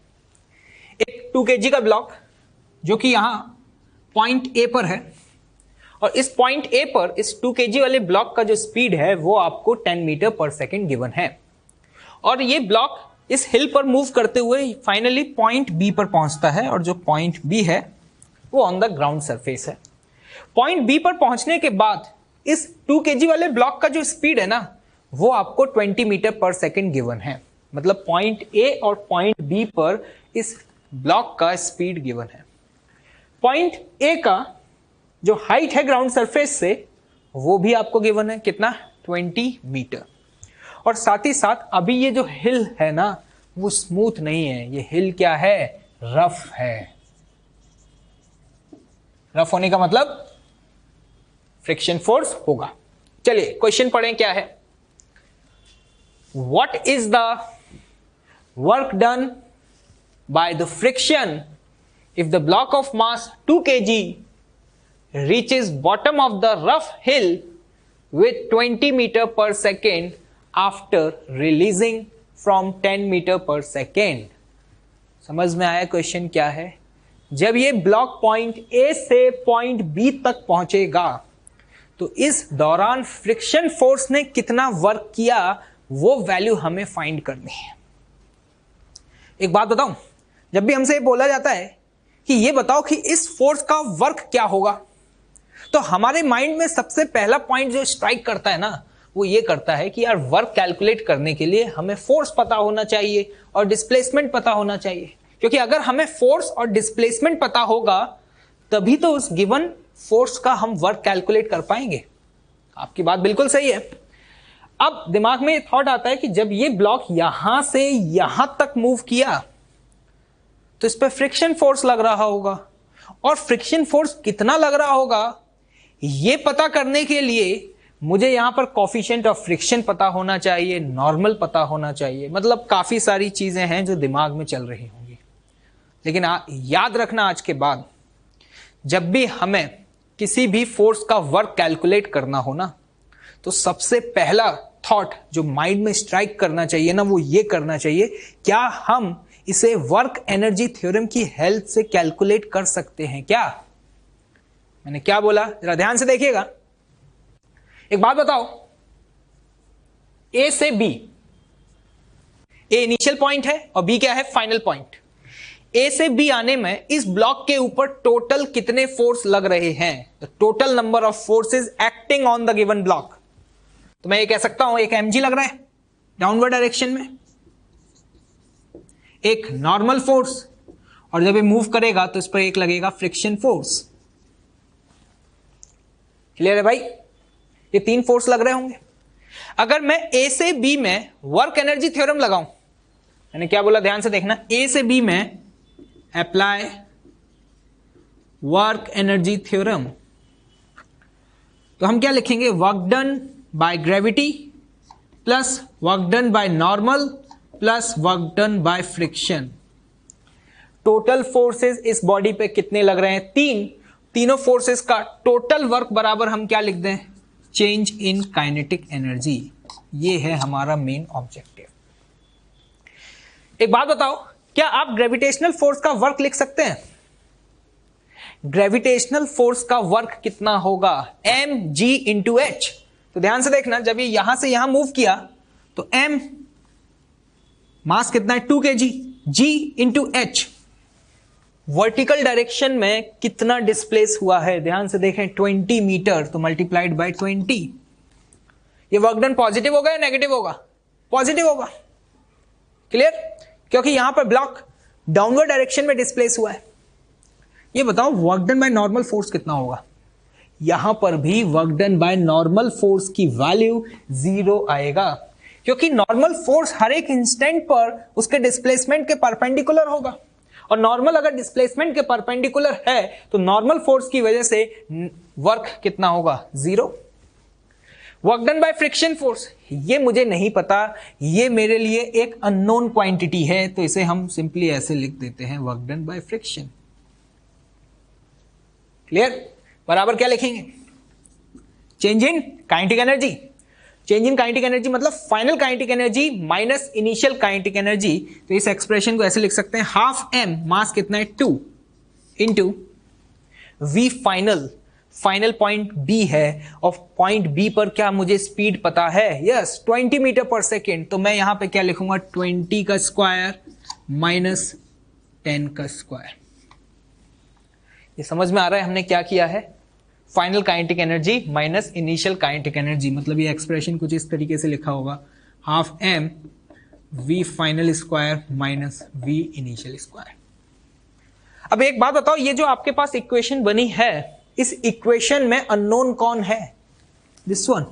एक 2 kg का ब्लॉक जो कि यहां पॉइंट ए पर है और इस पॉइंट ए पर इस 2 kg वाले ब्लॉक का जो स्पीड है वो आपको 10 मीटर पर सेकेंड गिवन है और ये ब्लॉक इस हिल पर मूव करते हुए फाइनली पॉइंट बी पर पहुंचता है और जो पॉइंट बी है वो ऑन द ग्राउंड सरफेस है। पॉइंट बी पर पहुंचने के बाद इस 2 kg वाले ब्लॉक का जो स्पीड है ना वो आपको 20 मीटर पर सेकेंड गिवन है। मतलब पॉइंट ए और पॉइंट बी पर इस ब्लॉक का स्पीड गिवन है। पॉइंट ए का जो हाइट है ग्राउंड सरफेस से वो भी आपको गिवन है, कितना? 20 मीटर। और साथ ही साथ अभी ये जो हिल है ना वो स्मूथ नहीं है, ये हिल क्या है? रफ है। रफ होने का मतलब फ्रिक्शन फोर्स होगा। चलिए क्वेश्चन पढ़ें क्या है। What is the work done by the friction if the block of mass 2 kg reaches bottom of the rough hill with 20 meter per second after releasing from 10 meter per second। समझ में आया question क्या है? जब ये block point A से point B तक पहुंचेगा तो इस दौरान फ्रिक्शन फोर्स ने कितना वर्क किया वो वैल्यू हमें फाइंड करनी है। एक बात बताऊं, जब भी हमसे बोला जाता है कि ये बताओ कि इस फोर्स का वर्क क्या होगा तो हमारे माइंड में सबसे पहला पॉइंट जो स्ट्राइक करता है ना वो ये करता है कि यार वर्क कैलकुलेट करने के लिए हमें फोर्स पता होना चाहिए और डिस्प्लेसमेंट पता होना चाहिए, क्योंकि अगर हमें फोर्स और डिस्प्लेसमेंट पता होगा तभी तो उस गिवन फोर्स का हम वर्क कैलकुलेट कर पाएंगे। आपकी बात बिल्कुल सही है। अब दिमाग में ये थॉट आता है कि जब ये ब्लॉक यहां से यहां तक मूव किया तो इस पर फ्रिक्शन फोर्स लग रहा होगा और फ्रिक्शन फोर्स कितना लग रहा होगा ये पता करने के लिए मुझे यहां पर कोफिशिएंट ऑफ फ्रिक्शन पता होना चाहिए, नॉर्मल पता होना चाहिए, मतलब काफी सारी चीजें हैं जो दिमाग में चल रही होंगी। लेकिन याद रखना आज के बाद जब भी हमें किसी भी फोर्स का वर्क कैलकुलेट करना हो ना तो सबसे पहला थॉट जो माइंड में स्ट्राइक करना चाहिए ना वो ये करना चाहिए, क्या हम इसे वर्क एनर्जी थ्योरम की हेल्प से कैलकुलेट कर सकते हैं क्या? मैंने क्या बोला जरा ध्यान से देखिएगा। एक बात बताओ, ए से बी, ए इनिशियल पॉइंट है और बी क्या है? Final point. ए से बी आने में इस ब्लॉक के ऊपर टोटल कितने फोर्स लग रहे हैं? The total number of forces acting on the given block. तो मैं ये कह सकता हूं एक mg लग रहा है डाउनवर्ड डायरेक्शन में, एक नॉर्मल फोर्स, और जब ये मूव करेगा तो इस पर एक लगेगा फ्रिक्शन फोर्स। क्लियर है भाई? ये 3 फोर्स लग रहे होंगे। अगर मैं ए से बी में वर्क एनर्जी थ्योरम लगाऊं, मैंने क्या बोला ध्यान से देखना, ए से बी में अप्लाई वर्क एनर्जी थ्योरम, तो हम क्या लिखेंगे? Work done by gravity plus work done by normal plus work done by friction. Total forces इस बॉडी पे कितने लग रहे हैं? 3। तीनों फोर्सेस का टोटल वर्क बराबर हम क्या लिख दें? Change in kinetic energy. ये है हमारा मेन ऑब्जेक्टिव। एक बात बताओ, क्या आप ग्रेविटेशनल फोर्स का वर्क लिख सकते हैं? ग्रेविटेशनल फोर्स का वर्क कितना होगा? mg into H. तो ध्यान से देखना, जब ये यहां से यहां मूव किया तो m मास कितना है? 2 kg, g into H vertical direction में कितना डिस्प्लेस हुआ है? ध्यान से देखें, 20 मीटर, तो मल्टीप्लाइड बाय 20। ये वर्क डन पॉजिटिव होगा या नेगेटिव होगा? पॉजिटिव होगा। क्लियर? क्योंकि यहां पर ब्लॉक डाउनवर्ड डायरेक्शन में डिस्प्लेस हुआ है। ये बताओ work done by normal force कितना होगा? यहां पर भी work done by normal force की वैल्यू 0 आएगा, क्योंकि नॉर्मल फोर्स हर एक इंस्टेंट पर उसके डिस्प्लेसमेंट के परपेंडिकुलर होगा, और नॉर्मल अगर डिस्प्लेसमेंट के परपेंडिकुलर है तो नॉर्मल फोर्स की वजह से वर्क कितना होगा? 0। Work done by friction force, ये मुझे नहीं पता, ये मेरे लिए एक अननोन क्वांटिटी है, तो इसे हम सिंपली ऐसे लिख देते हैं, work done by friction. Clear? बराबर क्या लिखेंगे? Change in kinetic energy. Change in kinetic energy मतलब final kinetic energy minus initial kinetic energy. तो इस एक्सप्रेशन को ऐसे लिख सकते हैं, हाफ m, मास कितना है 2, into v final, final point B है, और पॉइंट B पर क्या मुझे स्पीड पता है? यस, 20 मीटर पर सेकेंड। तो मैं यहां पे क्या लिखूंगा? 20 का स्क्वायर माइनस 10 का स्क्वायर। ये समझ में आ रहा है हमने क्या किया है? Final kinetic energy minus initial kinetic energy, मतलब ये एक्सप्रेशन कुछ इस तरीके से लिखा होगा, half m v final square minus v initial square. अब एक बात बताओ, ये जो आपके पास इक्वेशन बनी है, इस इक्वेशन में अननोन कौन है? This one,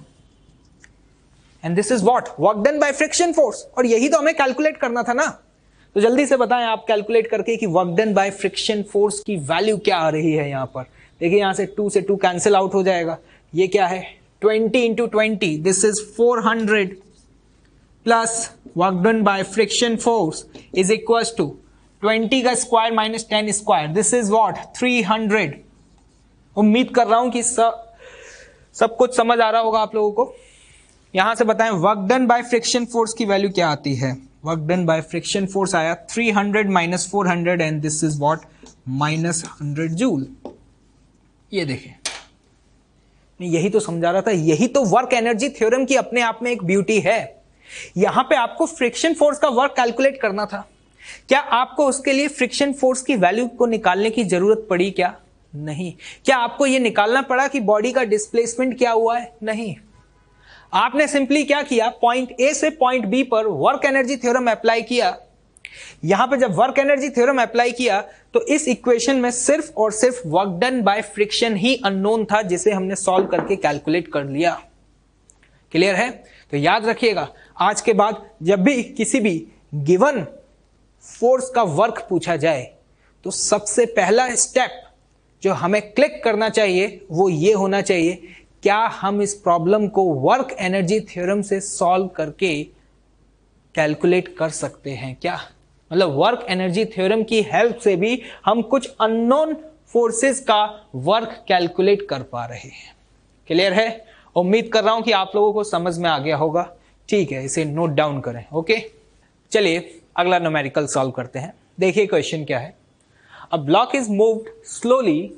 and this is what? Work done by friction force, और यही तो हमें कैलकुलेट करना था ना। तो जल्दी से बताएं आप कैलकुलेट करके कि work done by friction force की वैल्यू क्या आ रही है। यहां पर देखिए, यहां से 2 से 2 कैंसिल आउट हो जाएगा। ये क्या है? 20 into 20, this is 400 plus work done by friction force is equal to 20 का square minus 10 square, this is what? 300। उम्मीद कर रहा हूं कि सब कुछ समझ आ रहा होगा आप लोगों को। यहां से बताएं work done by friction force की वैल्यू क्या आती है? Work done by friction force आया 300 minus 400, and this is what? Minus 100 joule. ये देखें, मैं यही तो समझा रहा था, यही तो वर्क एनर्जी थ्योरम की अपने आप में एक ब्यूटी है। यहां पे आपको फ्रिक्शन फोर्स का वर्क कैलकुलेट करना था। क्या आपको उसके लिए फ्रिक्शन फोर्स की वैल्यू को निकालने की जरूरत पड़ी? क्या नहीं। क्या आपको यह निकालना पड़ा कि बॉडी का डिस्प्लेसमेंट क्या हुआ है? नहीं। आपने सिंपली क्या किया? पॉइंट ए से पॉइंट बी पर वर्क एनर्जी थ्योरम अप्लाई किया। यहां पे जब वर्क एनर्जी थ्योरम अप्लाई किया तो इस इक्वेशन में सिर्फ और सिर्फ work done by friction he unknown था, जिसे हमने सॉल्व करके कैलकुलेट कर लिया। क्लियर है? तो याद रखिएगा, आज के बाद जब भी किसी भी गिवन फोर्स का वर्क पूछा जाए तो सबसे पहला स्टेप जो हमें क्लिक करना चाहिए वो ये होना चाहिए, क्या हम इस प्रॉब्लम को वर्क एनर्जी थ्योरम से सॉल्व करके कैलकुलेट कर सकते हैं क्या? मतलब वर्क एनर्जी थ्योरम की हेल्प से भी हम कुछ अननोन फोर्सेस का वर्क कैलकुलेट कर पा रहे हैं। क्लियर है? उम्मीद कर रहा हूं कि आप लोगों को समझ में आ गया होगा। ठीक है, इसे नोट डाउन करें। ओके, चलिए अगला न्यूमेरिकल सॉल्व करते हैं। देखिए क्वेश्चन क्या है। A block is moved slowly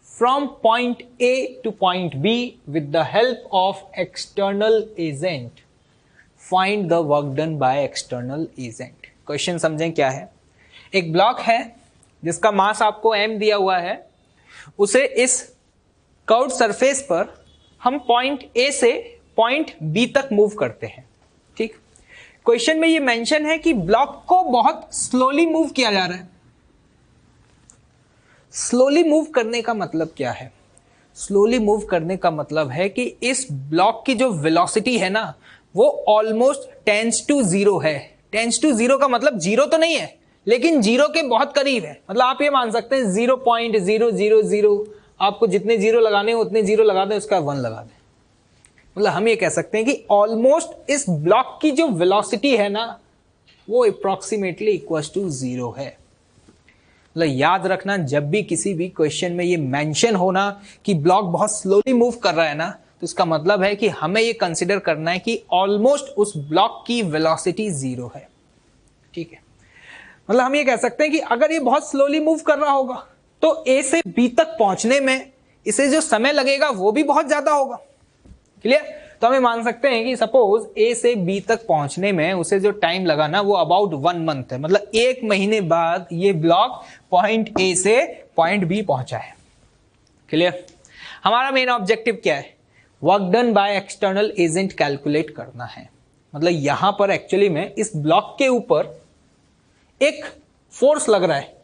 from point A to point B with the help of external agent. Find the work done by external agent. Question समझें क्या है। एक ब्लॉक है जिसका मास आपको m दिया हुआ है, उसे इस कर्व्ड सरफेस पर हम पॉइंट A से पॉइंट B तक मूव करते हैं। ठीक, क्वेश्चन में ये मेंशन है कि ब्लॉक को बहुत स्लोली मूव किया जा रहा है। स्लोली मूव करने का मतलब क्या है? स्लोली मूव करने का मतलब है कि इस ब्लॉक की जो वेलोसिटी है ना, वो ऑलमोस्ट टेंड्स टू जीरो है। टेंड्स टू जीरो का मतलब जीरो तो नहीं है, लेकिन जीरो के बहुत करीब है। मतलब आप ये मान सकते हैं 0.000, आपको जितने जीरो लगाने हो उतने जीरो लगा दें, उसका 1 लगा दें। मतलब हम ये कह सकते हैं कि ऑलमोस्ट इस ब्लॉक की जो वेलोसिटी है ना, वो अप्रॉक्सीमेटली इक्वल टू 0 है। मतलब याद रखना, जब भी किसी भी क्वेश्चन में ये मेंशन होना कि ब्लॉक बहुत स्लोली मूव कर रहा है ना, तो इसका मतलब है कि हमें ये कंसीडर करना है कि ऑलमोस्ट उस ब्लॉक की वेलोसिटी 0 है। ठीक है, मतलब हम ये कह सकते हैं कि अगर ये बहुत स्लोली मूव कर रहा होगा तो A से B तक पहुंचने में इसे जो समय लगेगा वो भी बहुत ज्यादा होगा। क्लियर? तो हमें मान सकते हैं कि सपोज A से B तक पहुंचने में उसे जो टाइम लगा ना, वो अबाउट 1 मंथ है। मतलब 1 महीने बाद ये ब्लॉक पॉइंट A से पॉइंट B पहुंचा है। क्लियर? हमारा मेन ऑब्जेक्टिव क्या है? Work done by external agent calculate करना है। मतलब यहां पर एक्चुअली में इस ब्लॉक के ऊपर एक फोर्स लग रहा है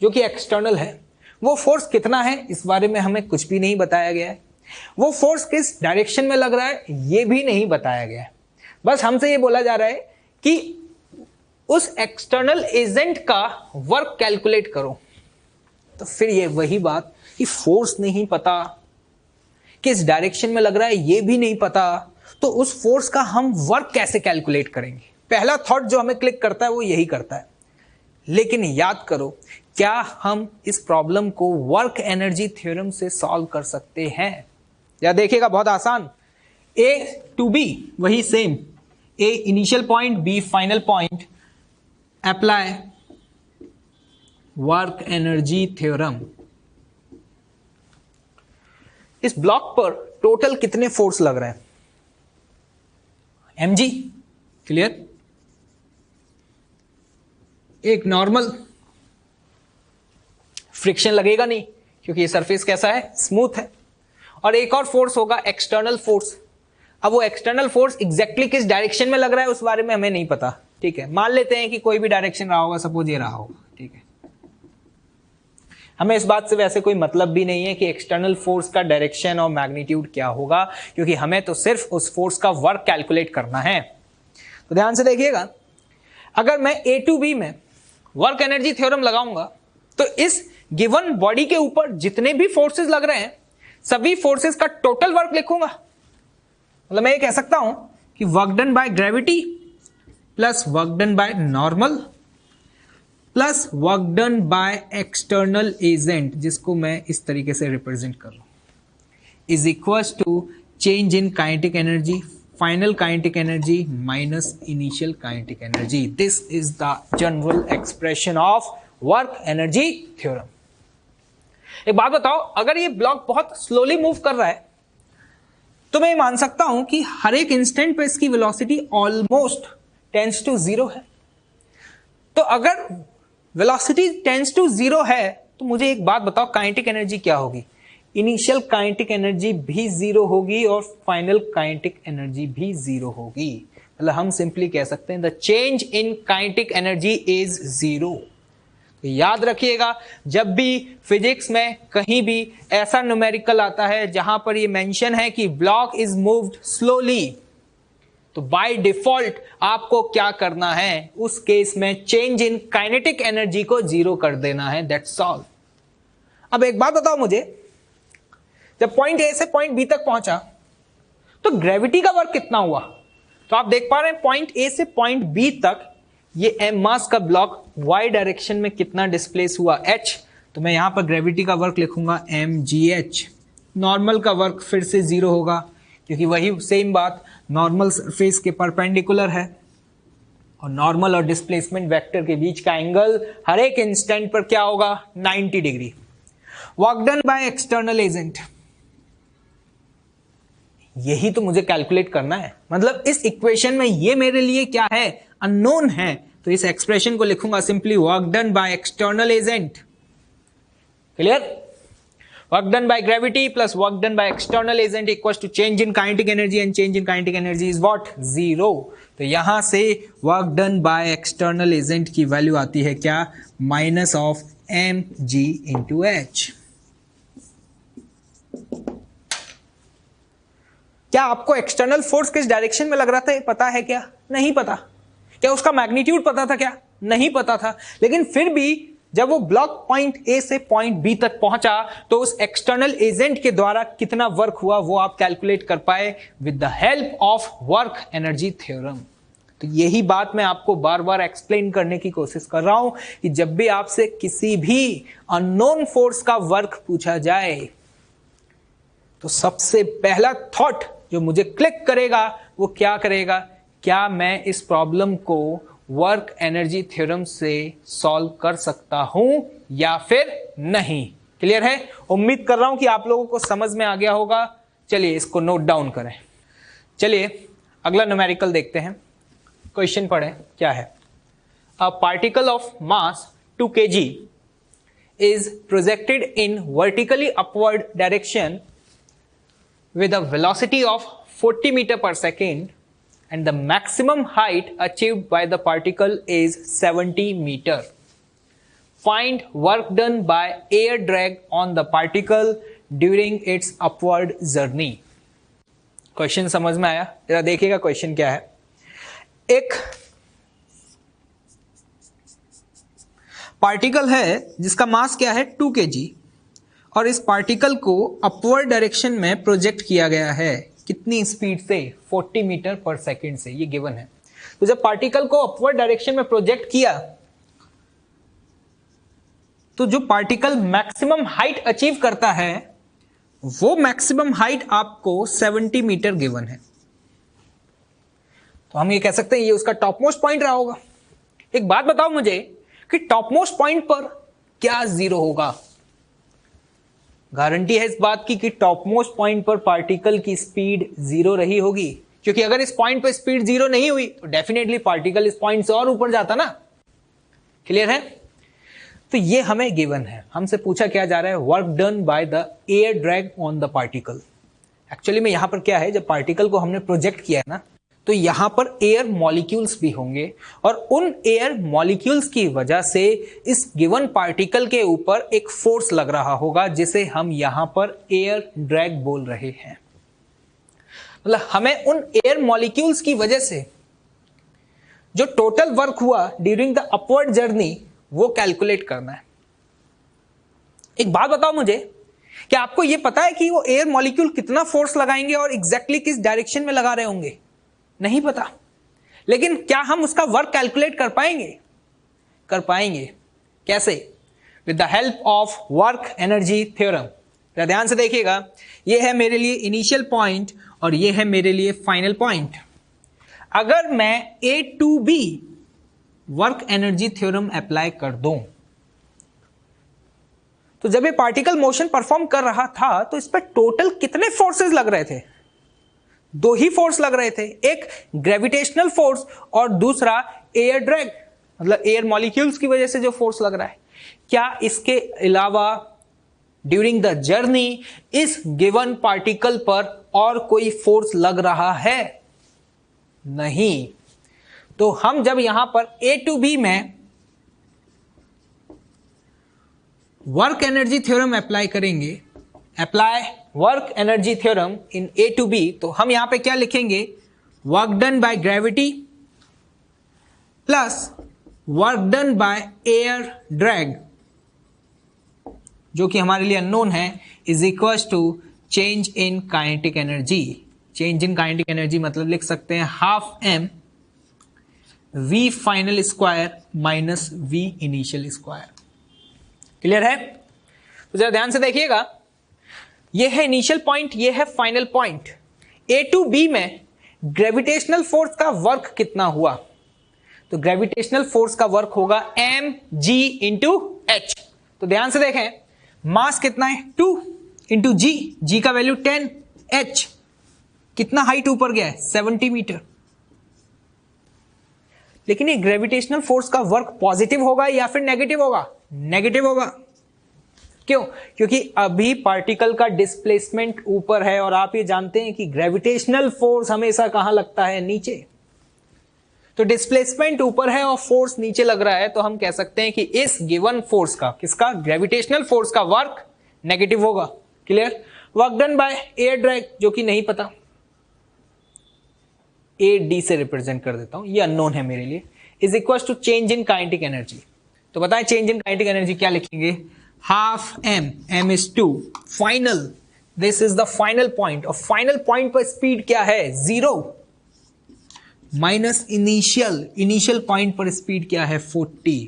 जो कि एक्सटर्नल है। वो फोर्स कितना है इस बारे में हमें कुछ भी नहीं बताया गया है। वो फोर्स किस डायरेक्शन में लग रहा है ये भी नहीं बताया गया है। बस हमसे ये बोला जा रहा है कि उस एक्सटर्नल एजेंट का वर्क कैलकुलेट करो। तो फिर ये वही बात कि फोर्स नहीं पता, किस डायरेक्शन में लग रहा है ये भी नहीं पता, तो उस फोर्स का हम वर्क कैसे कैलकुलेट करेंगे? पहला थॉट जो हमें क्लिक करता है वो यही करता है। लेकिन याद करो, क्या हम इस प्रॉब्लम को वर्क एनर्जी थ्योरम से सॉल्व कर सकते हैं? या देखिएगा बहुत आसान, ए टू बी वही same, A initial point B final point, apply work energy theorem. इस ब्लॉक पर टोटल कितने फोर्स लग रहे हैं? mg, clear. एक नॉर्मल फ्रिक्शन लगेगा नहीं क्योंकि ये सरफेस कैसा है, स्मूथ है। और एक और फोर्स होगा एक्सटर्नल फोर्स। अब वो एक्सटर्नल फोर्स एग्जैक्टली किस डायरेक्शन में लग रहा है उस बारे में हमें नहीं पता, ठीक है। मान लेते हैं कि कोई भी डायरेक्शन रहा होगा, सपोज ये रहा होगा, ठीक है। हमें इस बात से वैसे कोई मतलब भी नहीं है कि एक्सटर्नल फोर्स का डायरेक्शन और मैग्नीट्यूड क्या होगा, क्योंकि हमें तो सिर्फ उस फोर्स का वर्क कैलकुलेट करना है। तो ध्यान से देखिएगा, अगर मैं ए टू बी में वर्क एनर्जी थ्योरम लगाऊंगा तो इस गिवन बॉडी के ऊपर जितने भी फोर्सेस लग रहे हैं सभी फोर्सेस का टोटल वर्क लिखूंगा। मतलब मैं ये कह सकता हूं कि work done by gravity plus work done by normal plus work done by external agent, जिसको मैं इस तरीके से रिप्रेजेंट कर रहा हूं, is equals to change in kinetic energy, final kinetic energy minus initial kinetic energy. This is the general expression of work energy theorem. एक बात बताओ, अगर ये ब्लॉक बहुत स्लोली मूव कर रहा है तो मैं मान सकता हूं कि हर एक इंस्टेंट पे इसकी velocity almost tends to zero है। तो अगर वेलोसिटी टेंड्स टू जीरो है तो मुझे एक बात बताओ, काइनेटिक एनर्जी क्या होगी? इनिशियल काइनेटिक एनर्जी भी जीरो होगी और फाइनल काइनेटिक एनर्जी भी जीरो होगी। मतलब हम सिंपली कह सकते हैं the change in kinetic energy is zero. तो याद रखिएगा, जब भी फिजिक्स में कहीं भी ऐसा न्यूमेरिकल आता है जहां पर ये मेंशन है कि ब्लॉक इज मूव्ड स्लोली, तो बाय डिफॉल्ट आपको क्या करना है, उस केस में चेंज इन काइनेटिक एनर्जी को जीरो कर देना है, दैट्स ऑल। अब एक बात बताओ मुझे, जब पॉइंट ए से पॉइंट बी तक पहुंचा तो ग्रेविटी का वर्क कितना हुआ? तो आप देख पा रहे हैं पॉइंट ए से पॉइंट बी तक ये एम मास का ब्लॉक वाई डायरेक्शन में कितना डिस्प्लेस हुआ, एच। तो मैं यहां पर ग्रेविटी का वर्क लिखूंगा mgh। नॉर्मल का वर्क फिर से जीरो होगा क्योंकि वही सेम बात, नॉर्मल सरफेस के परपेंडिकुलर है और नॉर्मल और डिस्प्लेसमेंट वेक्टर के बीच का एंगल हर एक इंस्टेंट पर क्या होगा, 90 degree. Work done by external agent, यही तो मुझे कैलकुलेट करना है। मतलब इस इक्वेशन में ये मेरे लिए क्या है, अननोन है। तो इस एक्सप्रेशन को लिखूंगा simply work done by external agent, clear. Work done by gravity plus work done by external agent equals to change in kinetic energy, and change in kinetic energy is what, zero. तो यहां से work done by external agent की value आती है क्या, minus of mg into h। क्या आपको external force किस डायरेक्शन में लग रहा था पता है क्या? नहीं पता। क्या उसका मैग्नीट्यूड पता था क्या? नहीं पता था। लेकिन फिर भी जब वो ब्लॉक पॉइंट ए से पॉइंट बी तक पहुंचा तो उस एक्सटर्नल एजेंट के द्वारा कितना वर्क हुआ वो आप कैलकुलेट कर पाए with the help of work energy theorem. तो यही बात मैं आपको बार बार एक्सप्लेन करने की कोशिश कर रहा हूं कि जब भी आपसे किसी भी अननोन फोर्स का वर्क पूछा जाए तो सबसे पहला थॉट जो मुझे क्लिक करेगा वो क्या करेगा, क्या मैं इस प्रॉब्लम को वर्क एनर्जी थ्योरम से सॉल्व कर सकता हूं या फिर नहीं। क्लियर है? उम्मीद कर रहा हूं कि आप लोगों को समझ में आ गया होगा। चलिए इसको नोट डाउन करें। चलिए अगला न्यूमेरिकल देखते हैं। क्वेश्चन पढ़ें क्या है। A particle of mass 2 kg is projected in vertically upward direction with a velocity of 40 meter per second and the maximum height achieved by the particle is 70 meter. Find work done by air drag on the particle during its upward journey. Question समझ में आया? जरा देखिएगा question क्या है. एक particle है जिसका मास क्या है 2 kg और इस पार्टिकल को अपवर्ड डायरेक्शन में प्रोजेक्ट किया गया है. कितनी स्पीड से? 40 मीटर पर सेकेंड से. ये गिवन है. तो जब पार्टिकल को अपवर्ड डायरेक्शन में प्रोजेक्ट किया तो जो पार्टिकल मैक्सिमम हाइट अचीव करता है वो मैक्सिमम हाइट आपको 70 मीटर गिवन है. तो हम ये कह सकते हैं ये उसका टॉप मोस्ट पॉइंट रहा होगा. एक बात बताओ मुझे कि टॉप मोस्ट पॉइंट पर क्या जीरो होगा? गारंटी है इस बात की कि टॉप मोस्ट पॉइंट पर पार्टिकल की स्पीड जीरो रही होगी, क्योंकि अगर इस पॉइंट पर स्पीड जीरो नहीं हुई तो डेफिनेटली पार्टिकल इस पॉइंट से और ऊपर जाता ना. क्लियर है? तो ये हमें गिवन है. हमसे पूछा क्या जा रहा है? Work done by the air drag on the particle. Actually में यहां पर क्या है, जब पार्टिकल को हमने प्रोजेक्ट किया है ना, तो यहां पर एयर मॉलिक्यूल्स भी होंगे और उन एयर मॉलिक्यूल्स की वजह से इस गिवन पार्टिकल के ऊपर एक फोर्स लग रहा होगा जिसे हम यहां पर एयर ड्रैग बोल रहे हैं. मतलब हमें उन एयर मॉलिक्यूल्स की वजह से जो टोटल वर्क हुआ ड्यूरिंग द अपवर्ड जर्नी वो कैलकुलेट करना है. एक बात बताओ मुझे, क्या आपको यह पता है कि वो एयर मॉलिक्यूल कितना फोर्स लगाएंगे और एग्जैक्टली किस डायरेक्शन में लगा रहे होंगे? नहीं पता. लेकिन क्या हम उसका वर्क कैलकुलेट कर पाएंगे? कर पाएंगे. कैसे? With the help of work energy theorem. ध्यान से देखिएगा, यह है मेरे लिए इनिशियल पॉइंट और यह है मेरे लिए फाइनल पॉइंट. अगर मैं A to B work energy theorem apply कर दूं तो जब ये पार्टिकल मोशन परफॉर्म कर रहा था तो इस पर टोटल कितने फोर्सेस लग रहे थे? 2 ही फोर्स लग रहे थे. एक ग्रेविटेशनल फोर्स और दूसरा एयर ड्रैग, मतलब एयर मॉलिक्यूल्स की वजह से जो फोर्स लग रहा है. क्या इसके अलावा ड्यूरिंग द जर्नी इस गिवन पार्टिकल पर और कोई फोर्स लग रहा है? नहीं. तो हम जब यहां पर ए टू बी में वर्क एनर्जी थ्योरम अप्लाई करेंगे, apply work energy theorem in A to B, तो हम यहां पे क्या लिखेंगे? Work done by gravity plus work done by air drag, जो कि हमारे लिए अननोन है, is equal to change in kinetic energy. Change in kinetic energy मतलब लिख सकते हैं half m v final square minus v initial square. Clear है? तो जरा ध्यान से देखिएगा, ये है इनिशियल पॉइंट, ये है final point. A to B में ग्रेविटेशनल फोर्स का वर्क कितना हुआ? तो ग्रेविटेशनल फोर्स का वर्क होगा mg इंटू h. तो ध्यान से देखें, मास कितना है 2 इंटू g का वैल्यू 10, h कितना हाइट ऊपर गया है 70 मीटर. लेकिन ये ग्रेविटेशनल फोर्स का वर्क पॉजिटिव होगा या फिर नेगेटिव होगा? नेगेटिव होगा. क्यों? क्योंकि अभी पार्टिकल का डिस्प्लेसमेंट ऊपर है और आप ये जानते हैं कि ग्रेविटेशनल फोर्स हमेशा कहां लगता है? नीचे. तो डिस्प्लेसमेंट ऊपर है और फोर्स नीचे लग रहा है, तो हम कह सकते हैं कि इस गिवन फोर्स का, किसका? ग्रेविटेशनल फोर्स का वर्क नेगेटिव होगा. Clear? Work done by air drag, जो कि नहीं पता, ए डी से रिप्रेजेंट कर देता हूं, ये अननोन है मेरे लिए, is equal to change in kinetic energy. तो बताएं चेंज इन काइनेटिक एनर्जी क्या लिखेंगे? Half m is 2, final, this is the final point, और फाइनल पॉइंट पर स्पीड क्या है? 0, माइनस इनिशियल पॉइंट पर स्पीड क्या है? 40.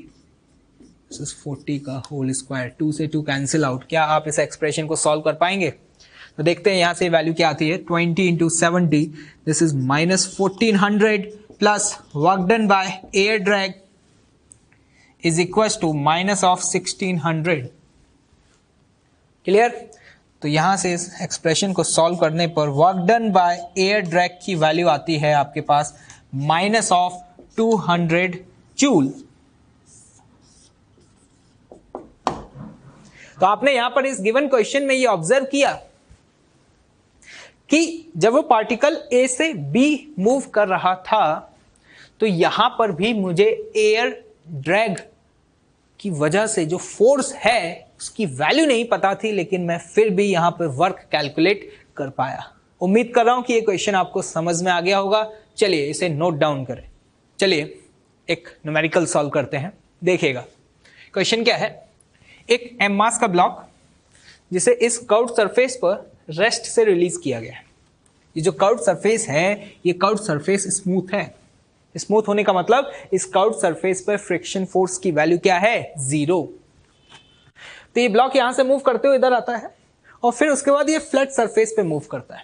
दिस इज 40 का होल स्क्वायर. 2 से 2 कैंसिल आउट. क्या आप इस एक्सप्रेशन को सॉल्व कर पाएंगे? तो देखते हैं यहां से वैल्यू क्या आती है. 20 into 70, this is minus 1400 plus work done by air drag is equal to minus of 1600. Clear? तो यहां से इस एक्सप्रेशन को सॉल्व करने पर work done by air drag की वैल्यू आती है आपके पास माइनस ऑफ 200 जूल. तो आपने यहां पर इस गिवन क्वेश्चन में ये ऑब्जर्व किया कि जब वो पार्टिकल ए से बी मूव कर रहा था तो यहां पर भी मुझे एयर ड्रैग की वजह से जो फोर्स है उसकी वैल्यू नहीं पता थी, लेकिन मैं फिर भी यहां पर वर्क कैलकुलेट कर पाया। उम्मीद कर रहा हूं कि ये क्वेश्चन आपको समझ में आ गया होगा। चलिए इसे नोट डाउन करें। चलिए एक न्यूमेरिकल सॉल्व करते हैं। देखिएगा क्वेश्चन क्या है। एक एम मास का ब्लॉक जिसे इस कर्व्ड सरफेस पर रेस्ट से रिलीज किया गया है। ये जो कर्व्ड सरफेस है ये कर्व्ड सरफेस स्मूथ है। स्मूथ होने का मतलब इस कर्व्ड सरफेस पर फ्रिक्शन फोर्स की वैल्यू क्या है, 0। तो ये ब्लॉक यहां से मूव करते हुए इधर आता है और फिर उसके बाद ये फ्लैट सरफेस पे मूव करता है।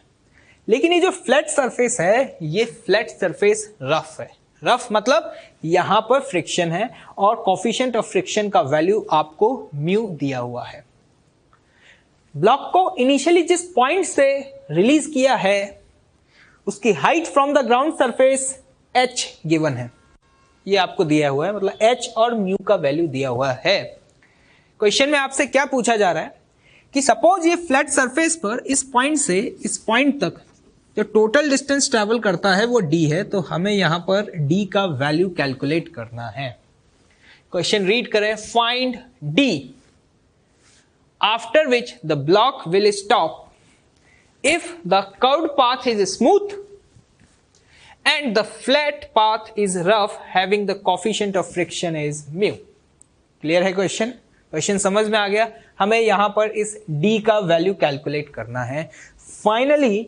लेकिन ये जो फ्लैट सरफेस है ये फ्लैट सरफेस रफ है। रफ मतलब यहां पर फ्रिक्शन है और कोफिशिएंट ऑफ फ्रिक्शन का वैल्यू आपको म्यू दिया हुआ है। ब्लॉक को इनिशियली जिस पॉइंट से रिलीज किया है उसकी height from the ground surface h given है। ये आपको दिया हुआ है, मतलब h और म्यू का वैल्यू दिया हुआ है। क्वेश्चन में आपसे क्या पूछा जा रहा है कि सपोज ये फ्लैट सरफेस पर इस पॉइंट से इस पॉइंट तक जो टोटल डिस्टेंस ट्रेवल करता है वो d है, तो हमें यहां पर d का वैल्यू कैलकुलेट करना है। क्वेश्चन रीड करें। Find d after which the block will stop if the curved path is smooth and the flat path is rough having the coefficient of friction is mu। Clear है question समझ में आ गया। हमें यहां पर इस d का वैल्यू कैलकुलेट करना है। फाइनली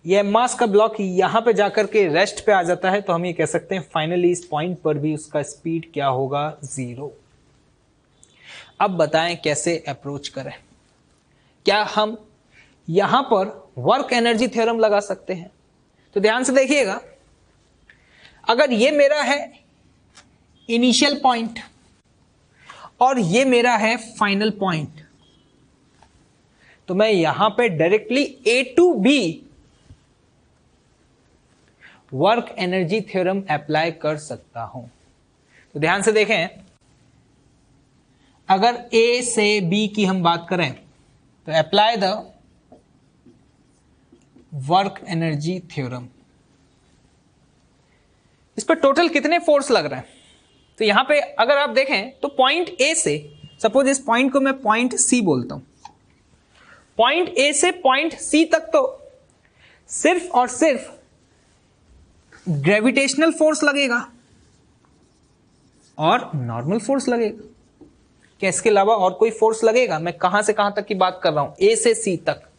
ये मास का ब्लॉक यहां पे जाकर के रेस्ट पे आ जाता है, तो हम ये कह सकते हैं फाइनली इस पॉइंट पर भी उसका स्पीड क्या होगा, 0। अब बताएं कैसे अप्रोच करें। क्या हम यहां पर वर्क एनर्जी थ्योरम लगा सकते हैं? तो ध्यान से देखिएगा, अगर ये मेरा है इनिशियल पॉइंट और ये मेरा है फाइनल पॉइंट, तो मैं यहां पे directly A to B work energy theorem apply कर सकता हूं। तो ध्यान से देखें, अगर A से B की हम बात करें तो apply the work energy theorem. इस पर टोटल कितने फोर्स लग रहे हैं? तो यहां पे अगर आप देखें तो पॉइंट ए से, सपोज इस पॉइंट को मैं पॉइंट सी बोलता हूं, पॉइंट ए से पॉइंट सी तक तो सिर्फ और सिर्फ ग्रेविटेशनल फोर्स लगेगा और नॉर्मल फोर्स लगेगा। क्या इसके अलावा और कोई फोर्स लगेगा? मैं कहां से कहां तक की बात कर रहा हूं, ए से सी तक।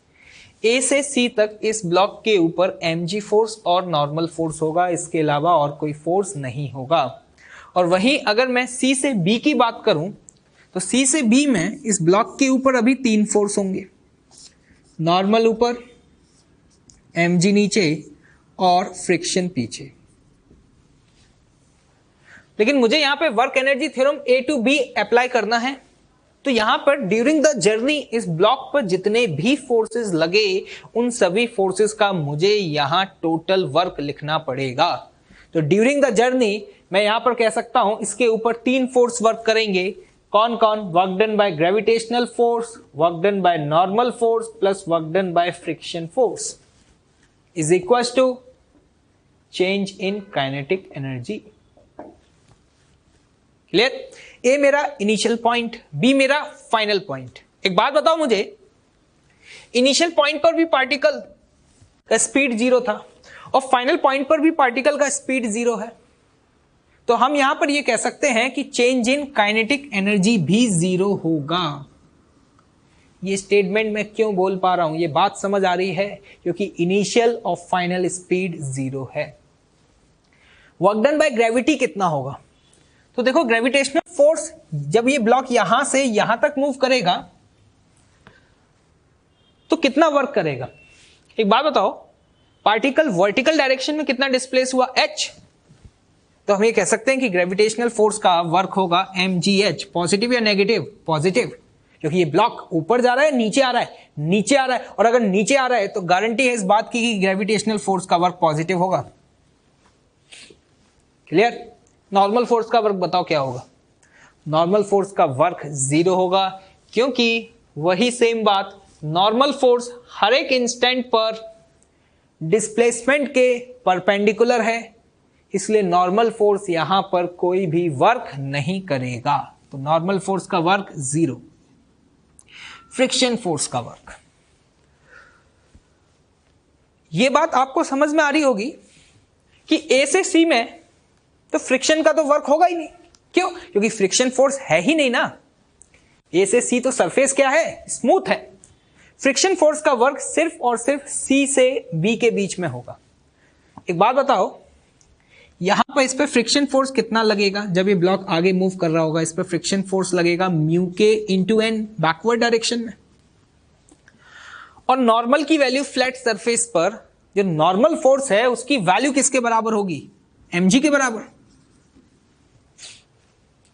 ए से सी तक इस ब्लॉक के ऊपर mg फोर्स और नॉर्मल फोर्स होगा, इसके अलावा और कोई फोर्स नहीं होगा। और वहीं अगर मैं सी से बी की बात करूं तो सी से बी में इस ब्लॉक के ऊपर अभी 3 फोर्स होंगे, नॉर्मल ऊपर, mg नीचे और फ्रिक्शन पीछे। लेकिन मुझे यहां पे work energy theorem A to B apply करना है, तो यहां पर ड्यूरिंग द जर्नी इस ब्लॉक पर जितने भी फोर्सेस लगे उन सभी फोर्सेस का मुझे यहां टोटल वर्क लिखना पड़ेगा। तो ड्यूरिंग द जर्नी मैं यहां पर कह सकता हूं इसके ऊपर 3 फोर्स वर्क करेंगे। कौन कौन? Work done by gravitational force, work done by normal force plus work done by friction force is equal to change in kinetic energy. Clear? A मेरा इनिशियल पॉइंट, बी मेरा फाइनल पॉइंट। एक बात बताओ मुझे, initial point पर भी particle का speed 0 था और फाइनल पॉइंट पर भी पार्टिकल का स्पीड 0 है, तो हम यहां पर यह कह सकते हैं कि चेंज इन काइनेटिक एनर्जी भी 0 होगा। ये स्टेटमेंट मैं क्यों बोल पा रहा हूं, ये बात समझ आ रही है, क्योंकि इनिशियल और फाइनल स्पीड 0 है। वर्क डन बाय ग्रेविटी कितना होगा? तो देखो, ग्रेविटेशनल फोर्स जब ये ब्लॉक यहां से यहां तक मूव करेगा तो कितना वर्क करेगा? एक बात बताओ, पार्टिकल वर्टिकल डायरेक्शन में कितना डिस्प्लेस हुआ? h। तो हम ये कह सकते हैं कि ग्रेविटेशनल फोर्स का वर्क होगा mgh। पॉजिटिव या नेगेटिव? पॉजिटिव, क्योंकि ये ब्लॉक ऊपर जा रहा है, नीचे आ रहा है, नीचे आ रहा है, और अगर नीचे आ रहा है तो गारंटी है इस बात की कि ग्रेविटेशनल फोर्स का वर्क पॉजिटिव होगा। क्लियर? नॉर्मल फोर्स का वर्क बताओ क्या होगा? नॉर्मल फोर्स का वर्क 0 होगा, क्योंकि वही सेम बात, नॉर्मल फोर्स हर एक इंस्टेंट पर डिस्प्लेसमेंट के परपेंडिकुलर है, इसलिए नॉर्मल फोर्स यहां पर कोई भी वर्क नहीं करेगा। तो नॉर्मल फोर्स का वर्क 0। फ्रिक्शन फोर्स का वर्क, यह बात आपको समझ में आ रही होगी कि ए से सी में तो फ्रिक्शन का तो वर्क होगा ही नहीं। क्यों? क्योंकि फ्रिक्शन फोर्स है ही नहीं ना। ए से सी तो सरफेस क्या है? स्मूथ है। फ्रिक्शन फोर्स का वर्क सिर्फ और सिर्फ सी से बी के बीच में होगा। एक बात बताओ, यहां पर इस पे फ्रिक्शन फोर्स कितना लगेगा? जब ये ब्लॉक आगे मूव कर रहा होगा, इस पे फ्रिक्शन फोर्स लगेगा म्यू के इंटू एन बैकवर्ड डायरेक्शन में। और नॉर्मल की वैल्यू फ्लैट सरफेस पर, जो नॉर्मल फोर्स है उसकी वैल्यू किसके बराबर होगी? mg के बराबर।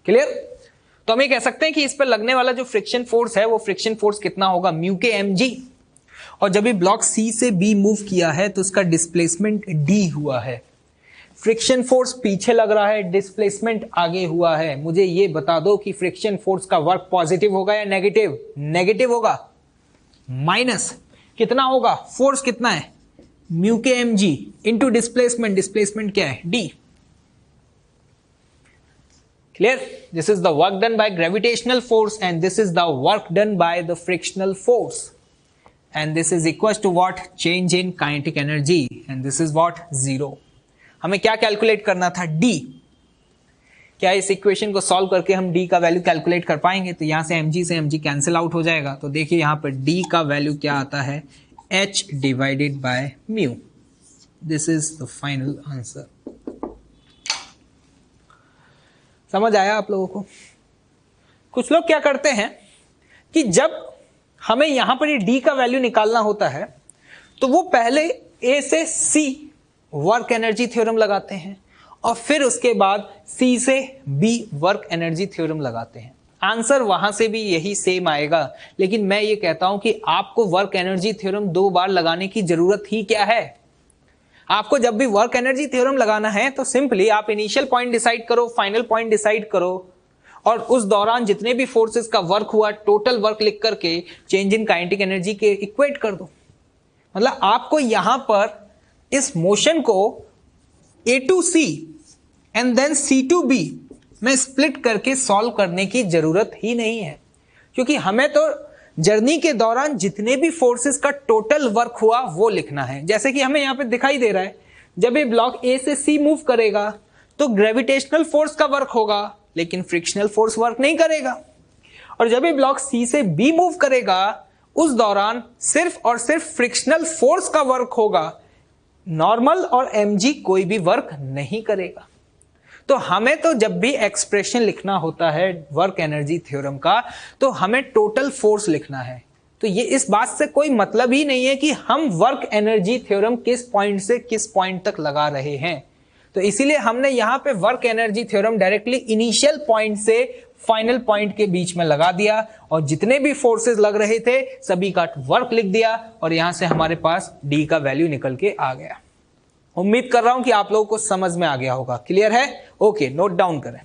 क्लियर? तो हम ये कह सकते हैं कि इस पर लगने वाला जो फ्रिक्शन फोर्स है वो फ्रिक्शन फोर्स कितना होगा? म्यू के mg। और जब ये ब्लॉक C से B मूव किया है तो उसका डिस्प्लेसमेंट D हुआ है। फ्रिक्शन फोर्स पीछे लग रहा है, डिस्प्लेसमेंट आगे हुआ है। मुझे ये बता दो कि फ्रिक्शन फोर्स का वर्क पॉजिटिव होगा या नेगेटिव? नेगेटिव होगा। माइनस कितना होगा? फोर्स कितना है? म्यू के mg इंटू डिस्प्लेसमेंट। डिस्प्लेसमेंट क्या है? D। Clear? This is the work done by gravitational force and this is the work done by the frictional force. And this is equals to what? Change in kinetic energy. And this is what? 0. हमें क्या calculate करना था? D। क्या इस equation को solve करके हम D का वैल्यू कैलकुलेट कर पाएंगे? तो यहां से mg कैंसिल आउट हो जाएगा। तो देखिए यहां पर D का वैल्यू क्या आता है? h divided by mu. This is the final answer. समझ आया आप लोगों को? कुछ लोग क्या करते हैं कि जब हमें यहां पर ये D का वैल्यू निकालना होता है तो वो पहले A से C वर्क एनर्जी थ्योरम लगाते हैं और फिर उसके बाद C से B वर्क एनर्जी थ्योरम लगाते हैं। आंसर वहां से भी यही सेम आएगा, लेकिन मैं ये कहता हूं कि आपको वर्क एनर्जी थ्योरम 2 बार लगाने की जरूरत ही क्या है? आपको जब भी वर्क एनर्जी थ्योरम लगाना है तो सिंपली आप इनिशियल पॉइंट डिसाइड करो, फाइनल पॉइंट डिसाइड करो और उस दौरान जितने भी फोर्सेस का वर्क हुआ टोटल वर्क लिख करके चेंज इन काइनेटिक एनर्जी के इक्वेट कर दो। मतलब आपको यहां पर इस मोशन को A to C and then C to B में स्प्लिट करके सॉल्व करने की जरूरत ही नहीं है, क्योंकि हमें तो जर्नी के दौरान जितने भी फोर्सेस का टोटल वर्क हुआ वो लिखना है। जैसे कि हमें यहां पे दिखाई दे रहा है, जब ये ब्लॉक A से C मूव करेगा तो ग्रेविटेशनल फोर्स का वर्क होगा लेकिन फ्रिक्शनल फोर्स वर्क नहीं करेगा। और जब ये ब्लॉक C से B मूव करेगा उस दौरान सिर्फ और सिर्फ फ्रिक्शनल फोर्स का वर्क होगा, नॉर्मल और mg कोई भी वर्क नहीं करेगा। तो हमें तो जब भी एक्सप्रेशन लिखना होता है वर्क एनर्जी थ्योरम का तो हमें टोटल फोर्स लिखना है। तो ये इस बात से कोई मतलब ही नहीं है कि हम वर्क एनर्जी थ्योरम किस पॉइंट से किस पॉइंट तक लगा रहे हैं। तो इसीलिए हमने यहां पे work energy theorem directly initial point से फाइनल पॉइंट के बीच में लगा दिया और जितने भी फोर्सेस लग रहे थे सभी का वर्क लिख दिया और यहां से हमारे पास D का वैल्यू निकल के आ गया। उम्मीद कर रहा हूं कि आप लोगों को समझ में आ गया होगा। क्लियर है? ओके, नोट डाउन करें।